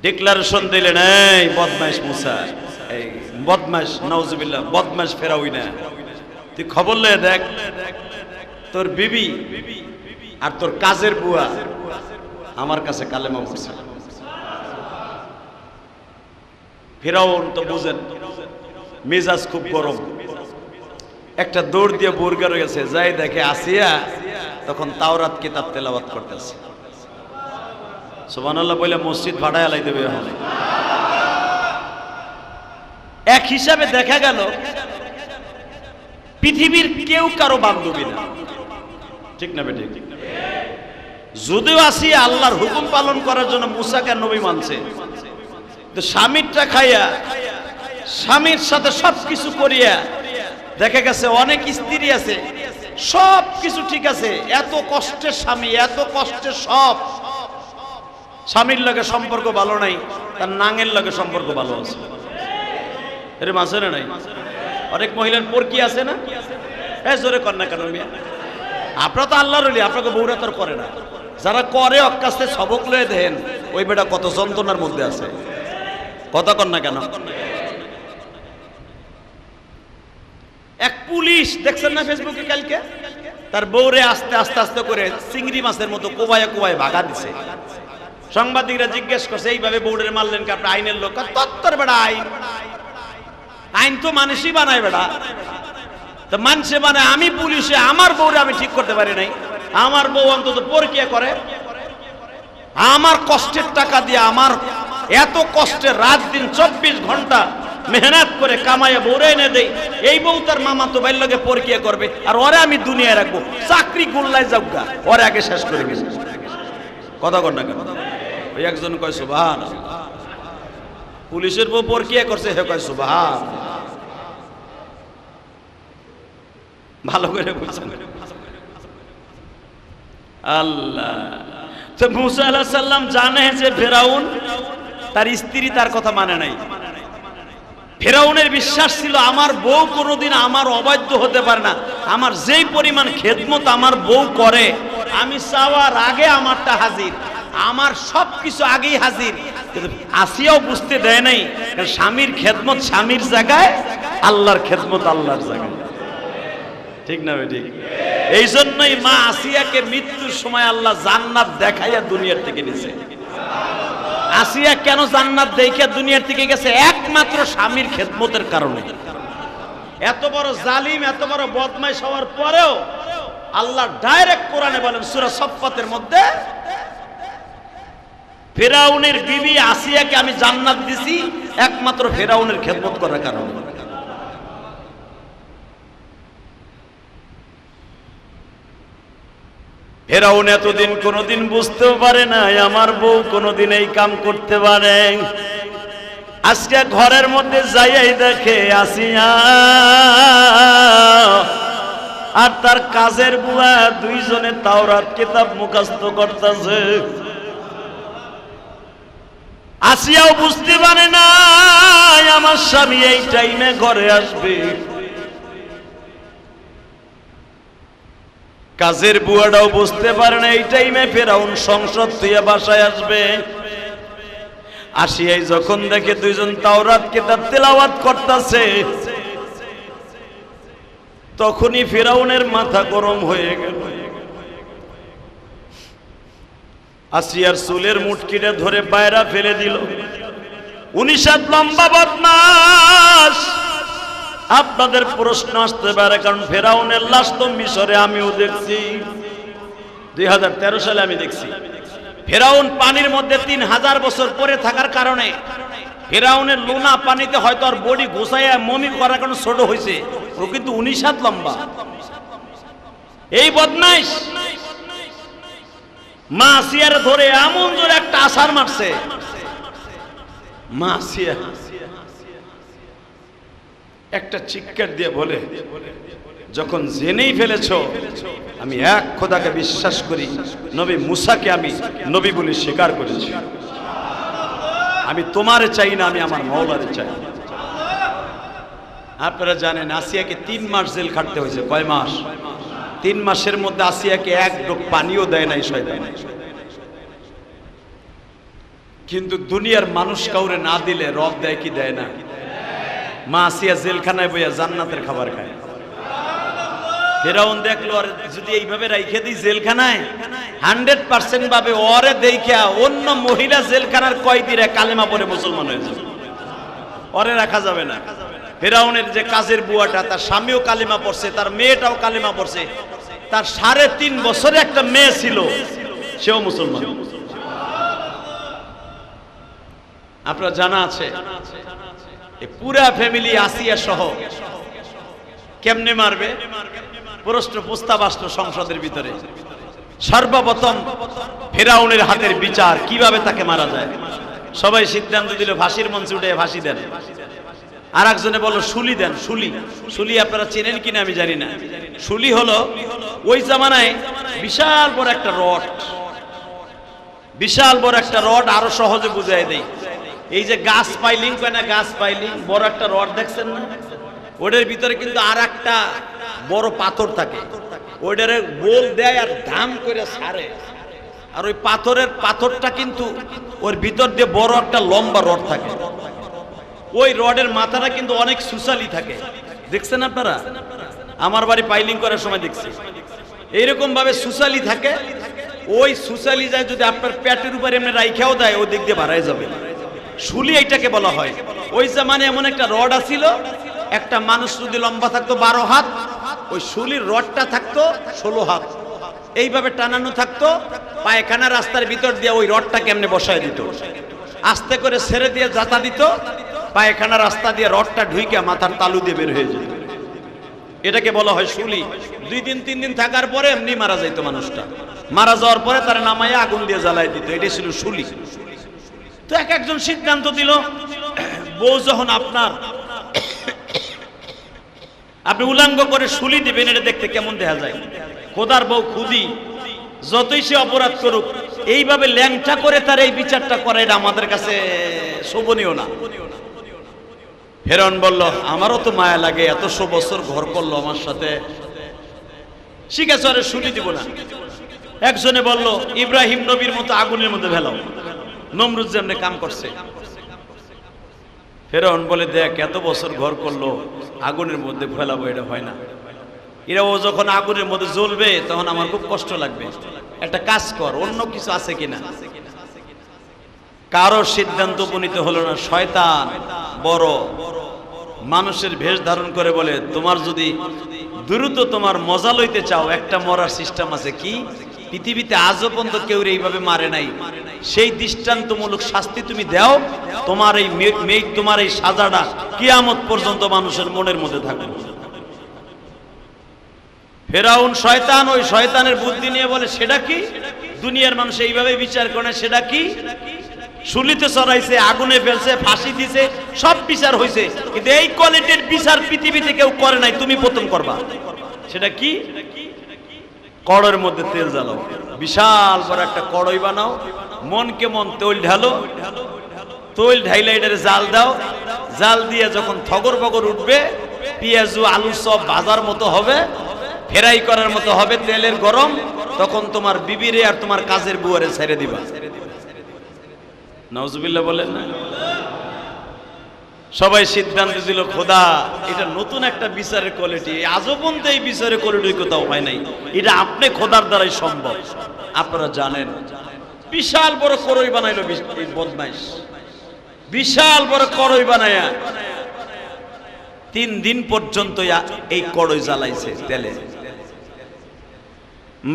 ডিক্লারেশন দিলেন, এই বদমাইশ মুসা, এই বদমাইশ, নাউজুবিল্লাহ, বদমাইশ ফেরাউন, তুই খবর লয়ে দেখ, তোর বিবি আর তোর কাজের বুয়া আমার কাছে কালেমা পড়ছে। ফেরাউন তো বুঝেন মেজাজ খুব গরম, একটা দৌড় দিয়ে বুরগার গেছে, যাই দেখে আসিয়া তখন তাওরাত কিতাব তেলাওয়াত করতেছে। সুবহানাল্লাহ বলে মসজিদ ভাড়ায় আলাই দেবে। এক হিসাবে দেখা গেল পৃথিবীর কেউ কারো বান্ধবী না, ঠিক না বেঠিক? যদিও আসিয়া আল্লাহর হুকুম পালন করার জন্য মুসাকে নবী মানছে, তো স্বামীরটা খাইয়া, স্বামীর সাথে সবকিছু করিয়া দেখা গেছে অনেক স্ত্রী আছে, সব কিছু ঠিক আছে, এত কষ্টের স্বামী, এত কষ্টের সব, স্বামীর লগে সম্পর্ক ভালো নাই, তার নাঙের লগে সম্পর্ক ভালো আছে। এরকম আছে না নাই? অনেক মহিলার পরকি আছে না? জোরে কর না কেন মিয়া? আপনারা তো আল্লাহর ওলি, আপনাকে বউরা তোর করে না। যারা করে অক্কাস্তে সবক লয়ে দেন, ওই বেটা কত যন্ত্রণার মধ্যে আছে। কথা কর না কেন? এক পুলিশ দেখছেন না ফেসবুকে কালকে, তার বউরে আস্তে আস্তে আস্তে করে চিংড়ি মাছের মতো কোবায় কোবায় ভাগা দিছে। সাংবাদিকরা জিজ্ঞেস করছে, এইভাবে বউরে মারলেন কি? আপনি আইনের লোক? তত্তর বেড়া আইন, আইন তো মানুষই বানায় বেড়া, তো মানুষে বানায়। আমি পুলিশে আমার বউরে আমি ঠিক করতে পারি নাই, আমার বউ অন্তত পরকিয়া করে। আমার কষ্টের টাকা দিয়ে, আমার এত কষ্টে রাত দিন 24 ঘন্টা মেহনত করে কামাইয়া বউরে এনে দেই, এই বউ তার মামা তো বাইর লগে পরকিয়া করবে, আর ওরে আমি দুনিয়ায় রাখবো, চাকরি গুল্লায় যাওগা, ওরে আগে শেষ করে গেছে। কথা কর না কেন? ওই একজন কয় সুবহানাল্লাহ, পুলিশের বউ পরকিয়া করছে, হে কয় সুবহানাল্লাহ। ভালো করে বুঝছেন আল্লাহ। তো মুসা আলাইহিস সালাম জানে যে ফেরাউন তার স্ত্রী তার কথা মানে নাই। ফেরাউনের বিশ্বাস ছিল আমার বউ কোনোদিন আমার অবাধ্য হতে পারে না, আমার যেই পরিমাণ খেদমত আমার বউ করে, আমি চাওয়ার আগে আমারটা হাজির, আমার সবকিছু আগেই হাজির। কিন্তু আসিয়াও বুঝতে দেয় নাই, স্বামীর খেদমত স্বামীর জায়গায়, আল্লাহর খেদমত আল্লাহর জায়গায়, ঠিক না ঠিক? এই জন্যই মা আসিয়াকে মৃত্যুর সময় আল্লাহ জান্নাত দেখাইয়া দুনিয়ার থেকে নিছে। আসিয়া কেন জান্নাত দেখিয়া দুনিয়ার থেকে গেছে? একমাত্র স্বামীর খেদমতের কারণে। এত বড় জালিম, এত বড় বদমাইশ হওয়ার পরেও আল্লাহ ডাইরেক্ট কোরআনে বলেন সূরা সফফাতের মধ্যে, ফেরাউনের বিবি আসিয়াকে আমি জান্নাত দিছি একমাত্র ফেরাউনের খেদমত করার কারণে। ফেরাউন এতদিন কোনোদিন বুঝতেও পারে না আমার বউ কোনোদিন এই কাম করতে পারে। আজকে ঘরের মধ্যে যাইয়াই দেখে আসিয়া আর তার কাজের বুয়া দুইজনে তাওরাত কিতাব মুখস্থ করতেছে। আসিয়াও বুঝতে পারে না আমার স্বামী এই টাইমে ঘরে আসবে। কাজের বুয়াটাও বুঝতে পারে না এই টাইমে ফেরাউন সংসদ থেকে বাসায় আসবে। আসিয়াই যখন দেখে দুইজন তাওরাত কিতাব তেলাওয়াত করতেছে, তখনই ফেরাউনের মাথা গরম হয়ে গেল। আসিয়ার চুলের মুটকিটা ধরে বাইরে ফেলে দিল। 19 লম্বা বদমাস। আপনাদের প্রশ্ন আসতে পারে, কারণ ফেরাউনের লাশ তো মিশরে আমিও দেখছি, 2013 সালে আমি দেখছি। ফেরাউন পানির মধ্যে 3000 বছর পরে থাকার কারণে ফেরাউনের লোনা পানিতে হয়তো আর বডি গোছাইয়া মমি করার কারণে ছোট হয়েছে। ও কিন্তু 19 হাত লম্বা। এই বদমাইশ মা আসিয়ার ধরে এমন জোরে একটা আছাড় মারছে, মা আসিয়া একটা চিৎকার দিয়ে বলে, যখন জেনেই ফেলেছো আমি এক খোদাকে বিশ্বাস করি, নবী মুসাকে আমি নবী বলে স্বীকার করেছি, আমি তোমারে চাই না, আমি আমার মাওলারে চাই। আপনারা জানেন আসিয়াকে 3 মাস জেল খাটতে হয়েছে। কয় মাস? 3 মাসের মধ্যে আসিয়াকে এক ঢোক পানিও দেয় নাই শয়তান। কিন্তু দুনিয়ার মানুষ কাউরে না দিলে রব দেয় কি দেয় না? মা আসিয়া জেলখানায় বইয়া জান্নাতের খাবার খায়। ফেরাউন দেখলো আর যদি এইভাবে রাইখে দিই জেলখানায়, 100% ভাবে ওরে দেখিয়া অন্য মহিলা জেলখানার কয়েদিরা কালেমা পড়ে মুসলমান হয়ে যাবে, ওরে রাখা যাবে না। ফেরাউনের যে কাজের বুয়াটা, তার স্বামীও কালিমা পড়ছে, তার মেয়েটাও কালিমা পড়ছে, তার 3.5 বছরে একটা মেয়ে ছিল, সেও মুসলমান। আপনার জানা আছে পুরা ফ্যামিলি আসিয়া সহ কেমনে মারবে? প্রস্তাব আসলো সংসদের ভিতরে। সর্বপ্রথম ফেরাউনের হাতের বিচার, কিভাবে তাকে মারা যায়। সবাই সিদ্ধান্ত দিল ফাঁসির মঞ্চে উঠে ফাঁসি দেন। আর একজনে বলল শুলি দেন। শুলি আপনারা চেনেন কিনা আমি জানি না। শুলি হলো ওই জামানায় বিশাল বড় একটা রড, বিশাল বড় একটা রড। আরো সহজে বুঝাই দেই, এই যে গাছ পাইলিং কয় না, গাছ পাইলিং বড় একটা রড দেখছেন না, ওটার ভিতরে কিন্তু আর একটা বড় পাথর থাকে, ওইটারে গোল দেয় আর ধাম করে ছাড়ে। আর ওই পাথরটা কিন্তু ওর ভিতর দিয়ে বড় একটা লম্বা রড থাকে। ওই রডের মাথাটা কিন্তু অনেক সুসালি থাকে, দেখছেন আপনারা? আমার বাড়ি পাইলিং করার সময় দেখছি এইরকম ভাবে সুসালি থাকে। ওই সুসালি যায় যদি আপনার পেটের উপরে এমনি রাইখাও দেয়, ওই দিক দিয়ে বাড়াই যাবে। শুলি এইটাকে বলা হয়। ওই জামানে এমন একটা রড আছিল, একটা মানুষ যদি লম্বা থাকতো 12 হাত, ওই শুলির রডটা থাকতো 16 হাত। এইভাবে টানানো থাকতো, পায়খানা রাস্তার ভিতর দিয়ে ওই রডটা কেমনে বসায় দিত, আস্তে করে ছেড়ে দিয়ে যাতা দিত, পায়খানা রাস্তা দিয়ে রডটা ঢুইকে মাথার তালু দিয়ে বের হয়ে যেত। এটাকে বলা হয় শুলি। 2 দিন 3 দিন থাকার পরে এমনি মারা যাইতো মানুষটা। মারা যাওয়ার পরে তার নামাইয়া আগুন দিয়ে জ্বালাই দিত। এটাই ছিল শুলি। তো একজন সিদ্ধান্ত দিল, বউ যখন আপনি উলাঙ্গ করে শুলি দিবেন, এটা দেখতে কেমন দেখা যায়। খোদার বউ খুদি, যতই সে অপরাধ করুক, এইভাবে ল্যাংটা করে তার এই বিচারটা করে, এটা আমাদের কাছে শোভনীয় না। ফেরাউন বলল, আমারও তো মায়া লাগে, এতশো বছর ঘর করলো আমার সাথে, ঠিক আছে আরে শুলি দিব না। একজনে বলল, ইব্রাহিম নবীর মতো আগুনের মধ্যে ফেলাও, নমরুদ যেমনি কাম করছে। ফেরাউন বলে, দেখ এত বছর ঘর করলো, আগুনের মধ্যে ফেলাবো, এটা হয় না। এরা ও যখন আগুনের মধ্যে জ্বলবে তখন আমার খুব কষ্ট লাগবে, একটা কাজ কর, অন্য কিছু আছে কিনা। কারো সিদ্ধান্ত উপনীত হলো না। শয়তান বড় মানুষের ভেষ ধারণ করে বলে, তোমার যদি দ্রুত তোমার মজা লইতে চাও, একটা মরার সিস্টেম আছে। কি? পৃথিবীতে আজও পর্যন্ত কেউ এইভাবে মারে নাই, সেই দৃষ্টান্তমূলক শাস্তি তুমি দাও, তোমার এই তোমার এই সাজাটা কিয়ামত পর্যন্ত মানুষের মনের মধ্যে থাকবে। ফেরাউন শয়তান, ওই শয়তানের বুদ্ধি নিয়ে বলে, সেটা কি? দুনিয়ার মানুষ এইভাবে বিচার করে, সেটা কি? শুলিতে চড়াইছে, আগুনে ফেলছে, ফাঁসি দিছে, সব বিচার হয়েছে, কিন্তু এই কোয়ালিটির বিচার পৃথিবীতে কেউ করে নাই, তুমি প্রথম করবা। সেটা কি? কড়ের মধ্যে তেল জ্বালাও, বিশাল বড় একটা কড়াই বানাও, মনকে মন তেল ঢালো, তৈল ঢাইলা এটারে জাল দাও, জাল দিয়ে যখন থগর বগর উঠবে, পেঁয়াজু আলু সব ভাজার মতো হবে, ফ্রাই করার মতো হবে, তেলের গরম, তখন তোমার বিবিরে আর তোমার কাজের বুয়ারে ছেড়ে দিবা। নাউজুবিল্লাহ বলেন না? সবাই সিদ্ধান্ত দিল, খোদা এটা নতুন একটা বিচারের কোয়ালিটি, আজও পর্যন্ত এই বিচারের কোয়ালিটি কোথাও হয় নাই, এটা আপনি খোদার দ্বারাই সম্ভব। আপনারা জানেন বিশাল বড় কড়ই বানাইলো এই বদমাইশ, বিশাল বড় কড়ই বানায়া 3 দিন পর্যন্ত এই কড়ই জ্বালাইছে তেলে।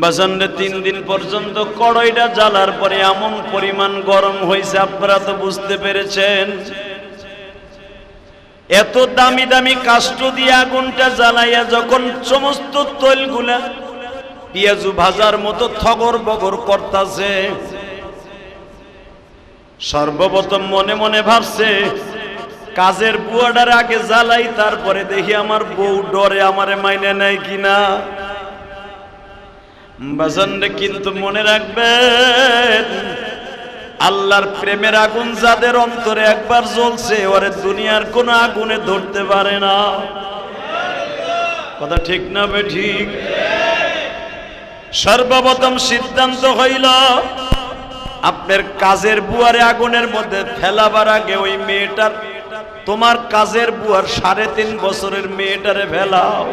বাজানরে 3 দিন পর্যন্ত কড়ইটা জ্বালার পরে এমন পরিমাণ গরম হয়েছে, আপনারা তো বুঝতে পেরেছেন। এত দামি দামি কাষ্ঠ দিয়ে আগুনটা জ্বালাইয়া যখন সমস্ত তৈলগুলা পেঁয়াজু ভাজার মতো থগর বগর করতাছে, সর্বপ্রথম মনে মনে ভাবছে কাজের বুয়াটার আগে জ্বালাই, তারপরে দেখি আমার বউ ডরে আমারে মাইনে নেয় কিনা। বাজানরে কিন্তু মনে রাখবেন, আল্লাহর প্রেমের আগুন যাদের অন্তরে একবার জ্বলছে, ওরে দুনিয়ার কোন আগুনে ধরতে পারে না। কথা ঠিক না বে ঠিক? সর্বপ্রথম সিদ্ধান্ত হইল, আপনার কাজের বুয়ারে আগুনের মধ্যে ফেলাবার আগে ওই মেয়েটার, তোমার কাজের বুয়ার 3.5 বছরের মেয়েটারে ফেলাও।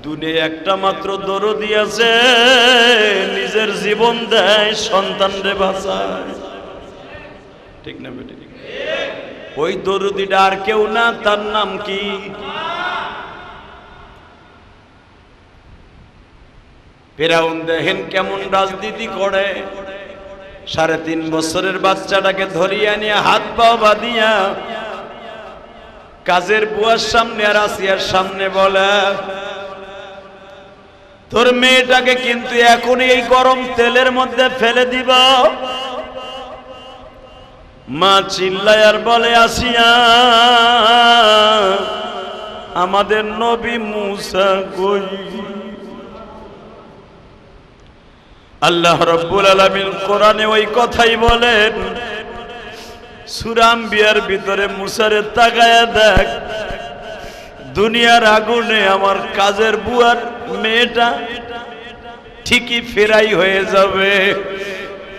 দুনিয়া একটা মাত্র দরদি আছে, নিজের জীবন দেয় সন্তানরে বাঁচায়। ঠিক না বেটি? ওই দরদিটা আর কেউ না, তার নাম কি? ফিরাউন দেখেন কেমন রাজনীতি করে, 3.5 বছরের বাচ্চাটাকে ধরিয়া নিয়ে হাত পা বাঁধিয়া কাজের বুয়ার সামনে আর আসিয়ার সামনে বলে, তোর মেয়েটাকে কিন্তু এখনই এই গরম তেলের মধ্যে ফেলে দিব। মা চিল্লায় আর বলে, আসিয়া আমাদের নবী মুসা কই? আল্লাহ রাব্বুল আলামিন কোরআনে ওই কথাই বলেন, সূরা আম্বিয়ার ভিতরে মুসারে তাকায়া দেখ, দুনিয়ার আগুনে আমার কাজের বুয়ার মেয়েটা ঠিকই ফেরাই হয়ে যাবে,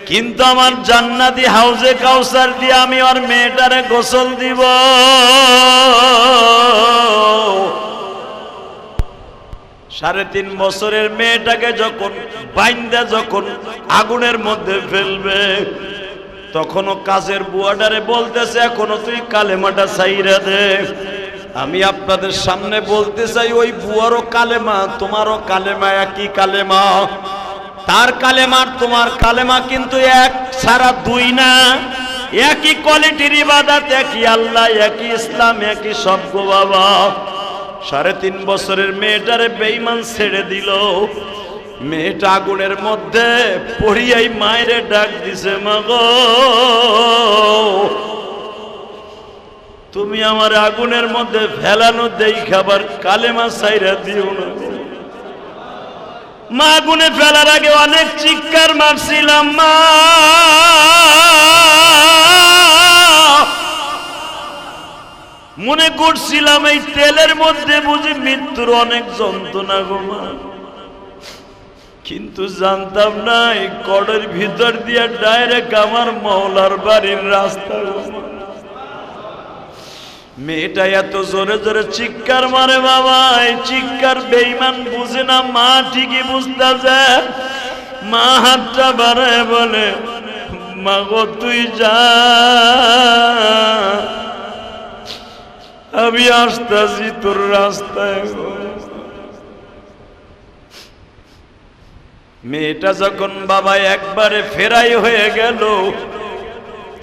কিন্তু আমার জান্নাতি হাউজে কাউসার দিয়ে আমি আর মেয়েটারে গোসল দিব। 3.5 বছরের মেয়েটাকে যখন বাইন্দা যখন আগুনের মধ্যে ফেলবে, তখনও কাজের বুয়াটারে বলতেছে, এখনো তুই কালেমাটা ছাইরা দে। আমি আপনাদের সামনে বলতে চাই, ওই বুয়ারও কালেমা তোমারও কালেমা একই কালেমা। তার কালেমা আর তোমার কালেমা কিন্তু এক ছাড়া দুই না, একই কোয়ালিটির ইবাদত, একই আল্লাহ, একই ইসলাম, একই সব গো বাবা। 3.5 বছরের মেয়েটারে বেঈমান ছেড়ে দিল, মেয়েটা আগুনের মধ্যে পড়িয়াই মায়েরে ডাক দিছে, মা গো তুমি আমার আগুনের মধ্যে ফেলানো দেই খাবার কালেমা ছাইরা দিও না। মা আগুনে ফেলার আগে অনেক চিৎকার মারছিলাম, মা মনে করছিলাম এই তেলের মধ্যে বুঝি মৃত্যুর অনেক যন্ত্রণা গো মা, কিন্তু জানতাম না এই কড়ের ভিতর দিয়ে ডাইরেক্ট আমার মওলার বাড়ির রাস্তা। মেয়েটা এত জোরে জোরে চিৎকার মারে বাবা, এই চিৎকার বেঈমান বুঝে না, মা ঠিকই বুঝতেছে। মা হাতটা বাড়ায় বলে, মা গো তুই যা, আমি আসতেছি তোর রাস্তায়। মেয়েটা যখন বাবা একবারে ফেরাই হয়ে গেল,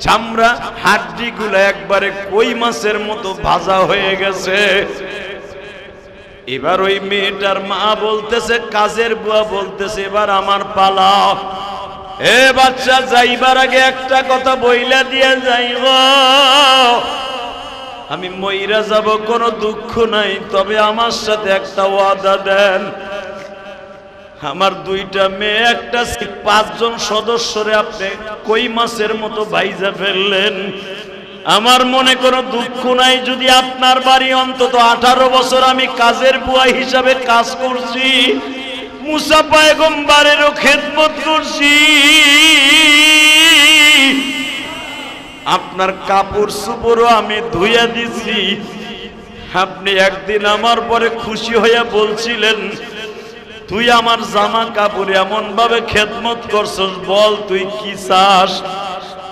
চামড়া হাড্ডি গুলো একবারে কই মাছের মতো ভাজা হয়ে গেছে। এবার ওই মেয়েটার মা বলতেছে, কাজের বুয়া বলতেছে, এবার আমার পালা। এ বাচ্চা, যাইবার আগে একটা কথা বইলা দিয়ে যাইব, আমি মইরা যাব, কোনো দুঃখ নাই, তবে আমার সাথে একটা ওয়াদা দেন, আমার দুইটা মেয়ে, একটা পাঁচজন সদস্যরে আপনি কই মাছের মতো ভাইজা ফেললেন। আমার মনে কোনো দুঃখ নাই যদি আপনার বাড়ি অন্তত 18 বছর আমি কাজের বুয়া হিসাবে কাজ করছি, মুসা পয়গম্বরেরও খেদমত করছি, আপনার কাপড় চোপড়ও আমি ধুইয়া দিছি। আপনি একদিন আমার পরে খুশি হইয়া বলছিলেন, তুই আমার জামা কাপড় এমন ভাবে খেদমত করছস, বল তুই কি চাস।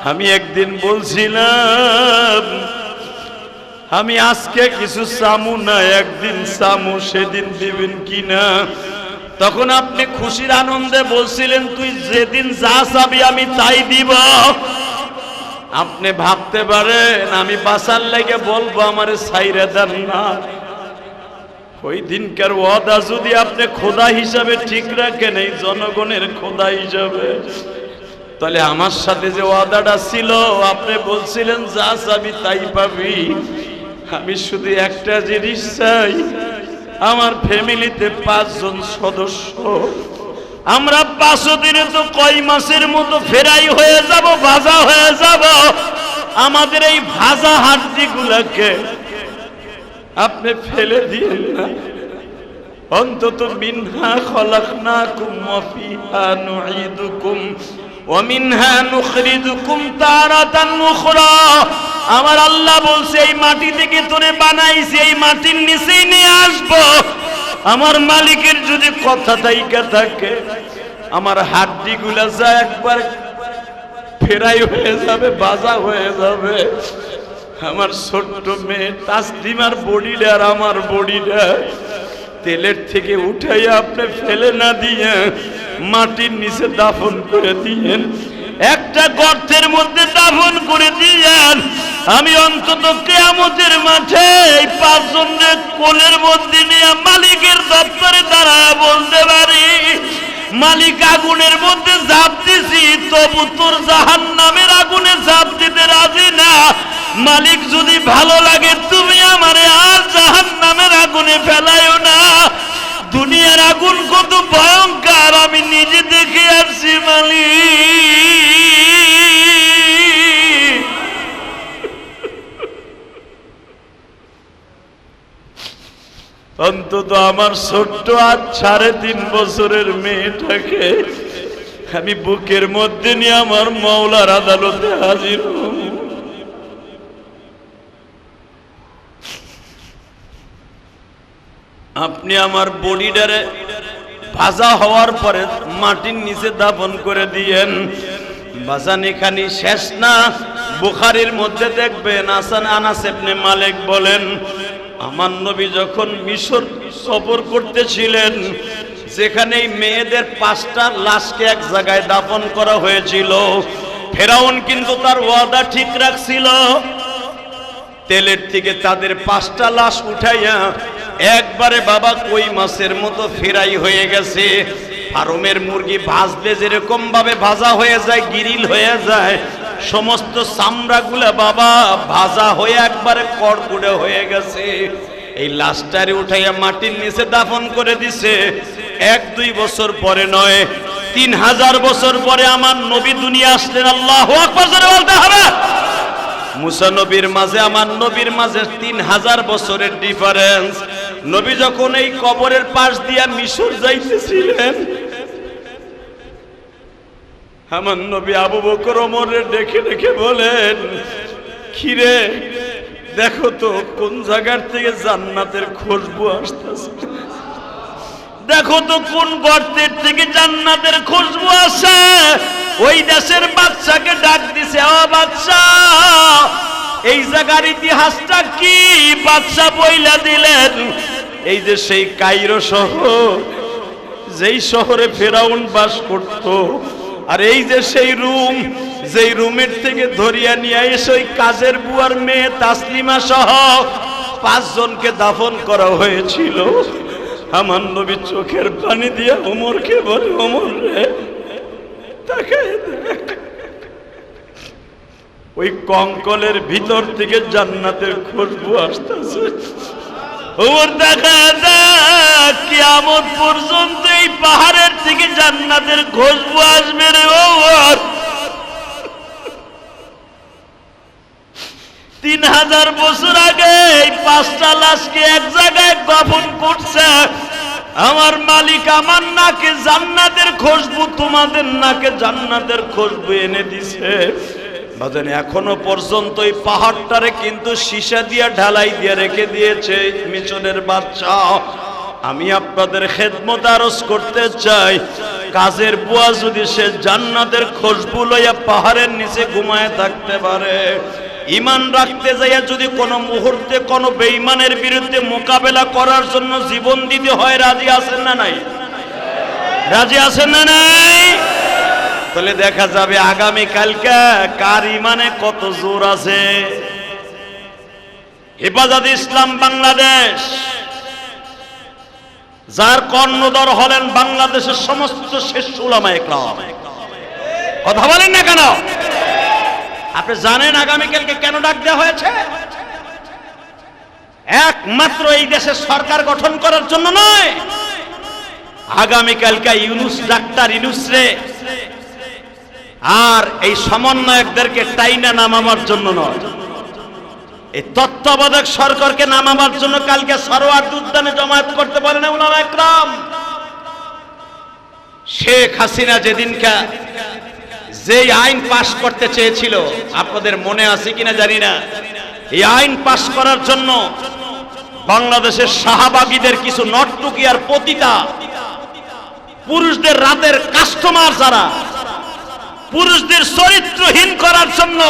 আমি একদিন বলছিলাম আমি আজকে কিছু চামু না, একদিন চামু, সেদিন দিবেন কিনা। তখন আপনি খুশির আনন্দে বলছিলেন, তুই যেদিন যা চাবি আমি তাই দিব। আপনি ভাবতে পারেন আমি বাঁচার লাগে বলবো আমারে ছাইরে দেন না। ওই দিনকার ওয়াদা যদি আপনি খোদা হিসাবে ঠিক রাখেন, এই জনগণের খোদা হিসাবে, তাহলে আমার সাথে যে ওয়াদাটা ছিল, আপনি বলছিলেন যা চাবি তাই পাবি। আমি শুধু একটা জিনিস চাই, আমার ফ্যামিলিতে 5 জন সদস্য, আমরা 5 দিনে তো কই মাছের মতো ফেরাই হয়ে যাব, ভাজা হয়ে যাব। আমাদের এই ভাজা হাড্ডিগুলোকে আপনি ফেলে দিয়েন না। অন্তত মিনহা খলাকনাকুম ওয়া ফিহা নুঈদুকুম ওয়া মিনহা নুখরিজুকুম তারাতান উখরা। আমার আল্লাহ বলছে, এই মাটি থেকে তোরে বানাইছি, এই মাটির নিচেই নিয়ে আসবো। আমার মালিকের যদি কথা থাইকা থাকে, আমার হাড্ডিগুলা যা একবার ফেরাই হয়ে যাবে, ভাজা হয়ে যাবে। আমার ছোট্ট মেয়ে তাসলিমার বডিটা আর আমার বডিটা তেলের থেকে উঠাইয়া আপনি ফেলে না দিয়ে মাটির নিচে দাফন করে দিয়েন, একটা গর্তের মধ্যে দাফন করে দিয়েন। আমি অন্তত কিয়ামতের মাঠে এই 5 জনের কোলের মধ্যে নিয়ে মালিকের দপ্তরে দাঁড়ায় বলতে পারি, মালিক আগুনের মধ্যে ঝাঁপ দিছি, তবু তোর জাহান্নামের আগুনে ঝাঁপ দিতে রাজি না। মালিক যদি ভালো লাগে তুমি আমারে আর জাহান্নামের আগুনে ফেলাইও না। দুনিয়ার আগুন কত ভয়ঙ্কর আমি নিজে দেখে আসছি মালিক। অন্তত আমার ছোট্ট আর 3.5 বছরের মেয়েটাকে আমি বুকের মধ্যে নিয়ে আমার মাওলার আদালতে হাজির হব। আপনি আমার বডিটারে ভাজা হওয়ার পরে মাটির নিচে দাফন করে দিয়েন। বাজানিখানি শেষ না, বুখারীর মধ্যে দেখবেন আনাস ইবনে মালিক বলেন, আমার নবী যখন মিশর সফর করতেছিলেন, যেখানে মেয়েদের 5টা লাশকে এক জায়গায় দাফন করা হয়েছিল, ফেরাউন কিন্তু তার ওয়াদা ঠিক রাখছিল। তেলের থেকে তাদের 5টা লাশ উঠাইয়া একবারে বাবা কই মাছের মতো ফেরাই হয়ে গেছে। ফার্মের মুরগি ভাজলে যেরকম ভাবে ভাজা হয়ে যায়, গিরিল হয়ে যায়, সমস্ত চামড়াগুলা বাবা ভাজা হয়ে একবারে কড়কুড়ে হয়ে গেছে। এই লাশটারে উঠাইয়া মাটির নিচে দাফন করে দিছে। 1-2 বছর পরে নয়, 3000 বছর পরে আমার নবী দুনিয়া আসলেন। আল্লাহু আকবার বলতে হবে। মুসা নবীর মাঝে আমার নবীর মাঝে 3000 বছরের ডিফারেন্স। নবী যখন এই কবরের পাশ দিয়া মিশর যাইতেছিলেন, আমার নবী আবু বকর ওমরের ডেকে ডেকে বলেন, কিরে দেখো তো কোন জায়গার থেকে জান্নাতের খুশবু আসতেছে, দেখো তো কোন গর্তের থেকে জান্নাতের খুশবু আসে। ওই দেশের বাদশাকে ডাক দিছে, ও বাদশা এই জায়গার ইতিহাসটা কি? বাদশা বইলা দিলেন, এই যে সেই কায়রো শহর, যেই শহরে ফেরাউন বাস করত, আর এই যে সেই রুম, যেই রুমের থেকে ধরিয়া নিয়ে এসে ওই কাজের বুয়ার মেয়ে তাসলিমা সহ 5 জনকে দাফন করা হয়েছিল। আমার নবী চোখের পানি দিয়ে ওমরকে বলে, ওমর রে তাকায় দেখ, ওই কঙ্কলের ভিতর থেকে জান্নাতের খুশবু আসতেছে। ওর দেখা যাক কিয়ামত পর্যন্ত এই পাহাড়ের থেকে জান্নাতের খুশবু আসবে রে ওর। 3000 বছর আগে এই 5টা লাশকে এক জায়গায় দাফন করছে আমার মালিক। আমার নাকে জান্নাতের খুশবু, তোমাদের নাকে জান্নাতের খুশবু এনে দিছে। বাজান এখনো পর্যন্ত এই পাহাড়টারে কিন্তু সীসা দিয়া ঢালাই দিয়ে রেখে দিয়েছে মিশরের বাদশা। আমি আপনাদের খেদমত আরজ করতে চাই, কাজের বুয়া যদি সে জান্নাতের খুশবু লইয়া পাহাড়ের নিচে ঘুমায় থাকতে পারে, ঈমান রাখতে যাইয়া যদি কোনো মুহূর্তে কোনো বেঈমানের বিরুদ্ধে মোকাবেলা করার জন্য জীবন দিতে হয়, রাজি আছেন না নাই? রাজি আছেন না নাই? তাহলে দেখা যাবে আগামী কালকে কার ঈমানে কত জোর আছে। হেফাজত ইসলাম বাংলাদেশ, যার কর্ণধর হলেন বাংলাদেশের সমস্ত শ্রেষ্ঠ উলামায়ে কেরাম। কথা বলেন না কেন? আপনি জানেন আগামীকালকে কেন ডাক দেওয়া হয়েছে? একমাত্র এই দেশের সরকার গঠন করার জন্য নয়, আগামীকালকে ইউনূস, ডাক্তার ইউনূস রে আর এই সমন্বয়কদেরকে টাইনা নামাবার জন্য নয়, এই তত্ত্বাবধায়ক সরকারকে নামাবার জন্য কালকে সরোয়ার্দী উদ্যানে জমায়েত করতে বলেন উলামায়ে কেরাম। শেখ হাসিনা যেদিনকা যেই আইন পাশ করতে চেয়েছিল, আপনাদের মনে আছে কিনা জানি না, এই আইন পাশ করার জন্য বাংলাদেশের শাহবাগীদের কিছু নর্তকী আর পতিতা পুরুষদের রাতের কাস্টমার, যারা পুরুষদের চরিত্রহীন করার জন্য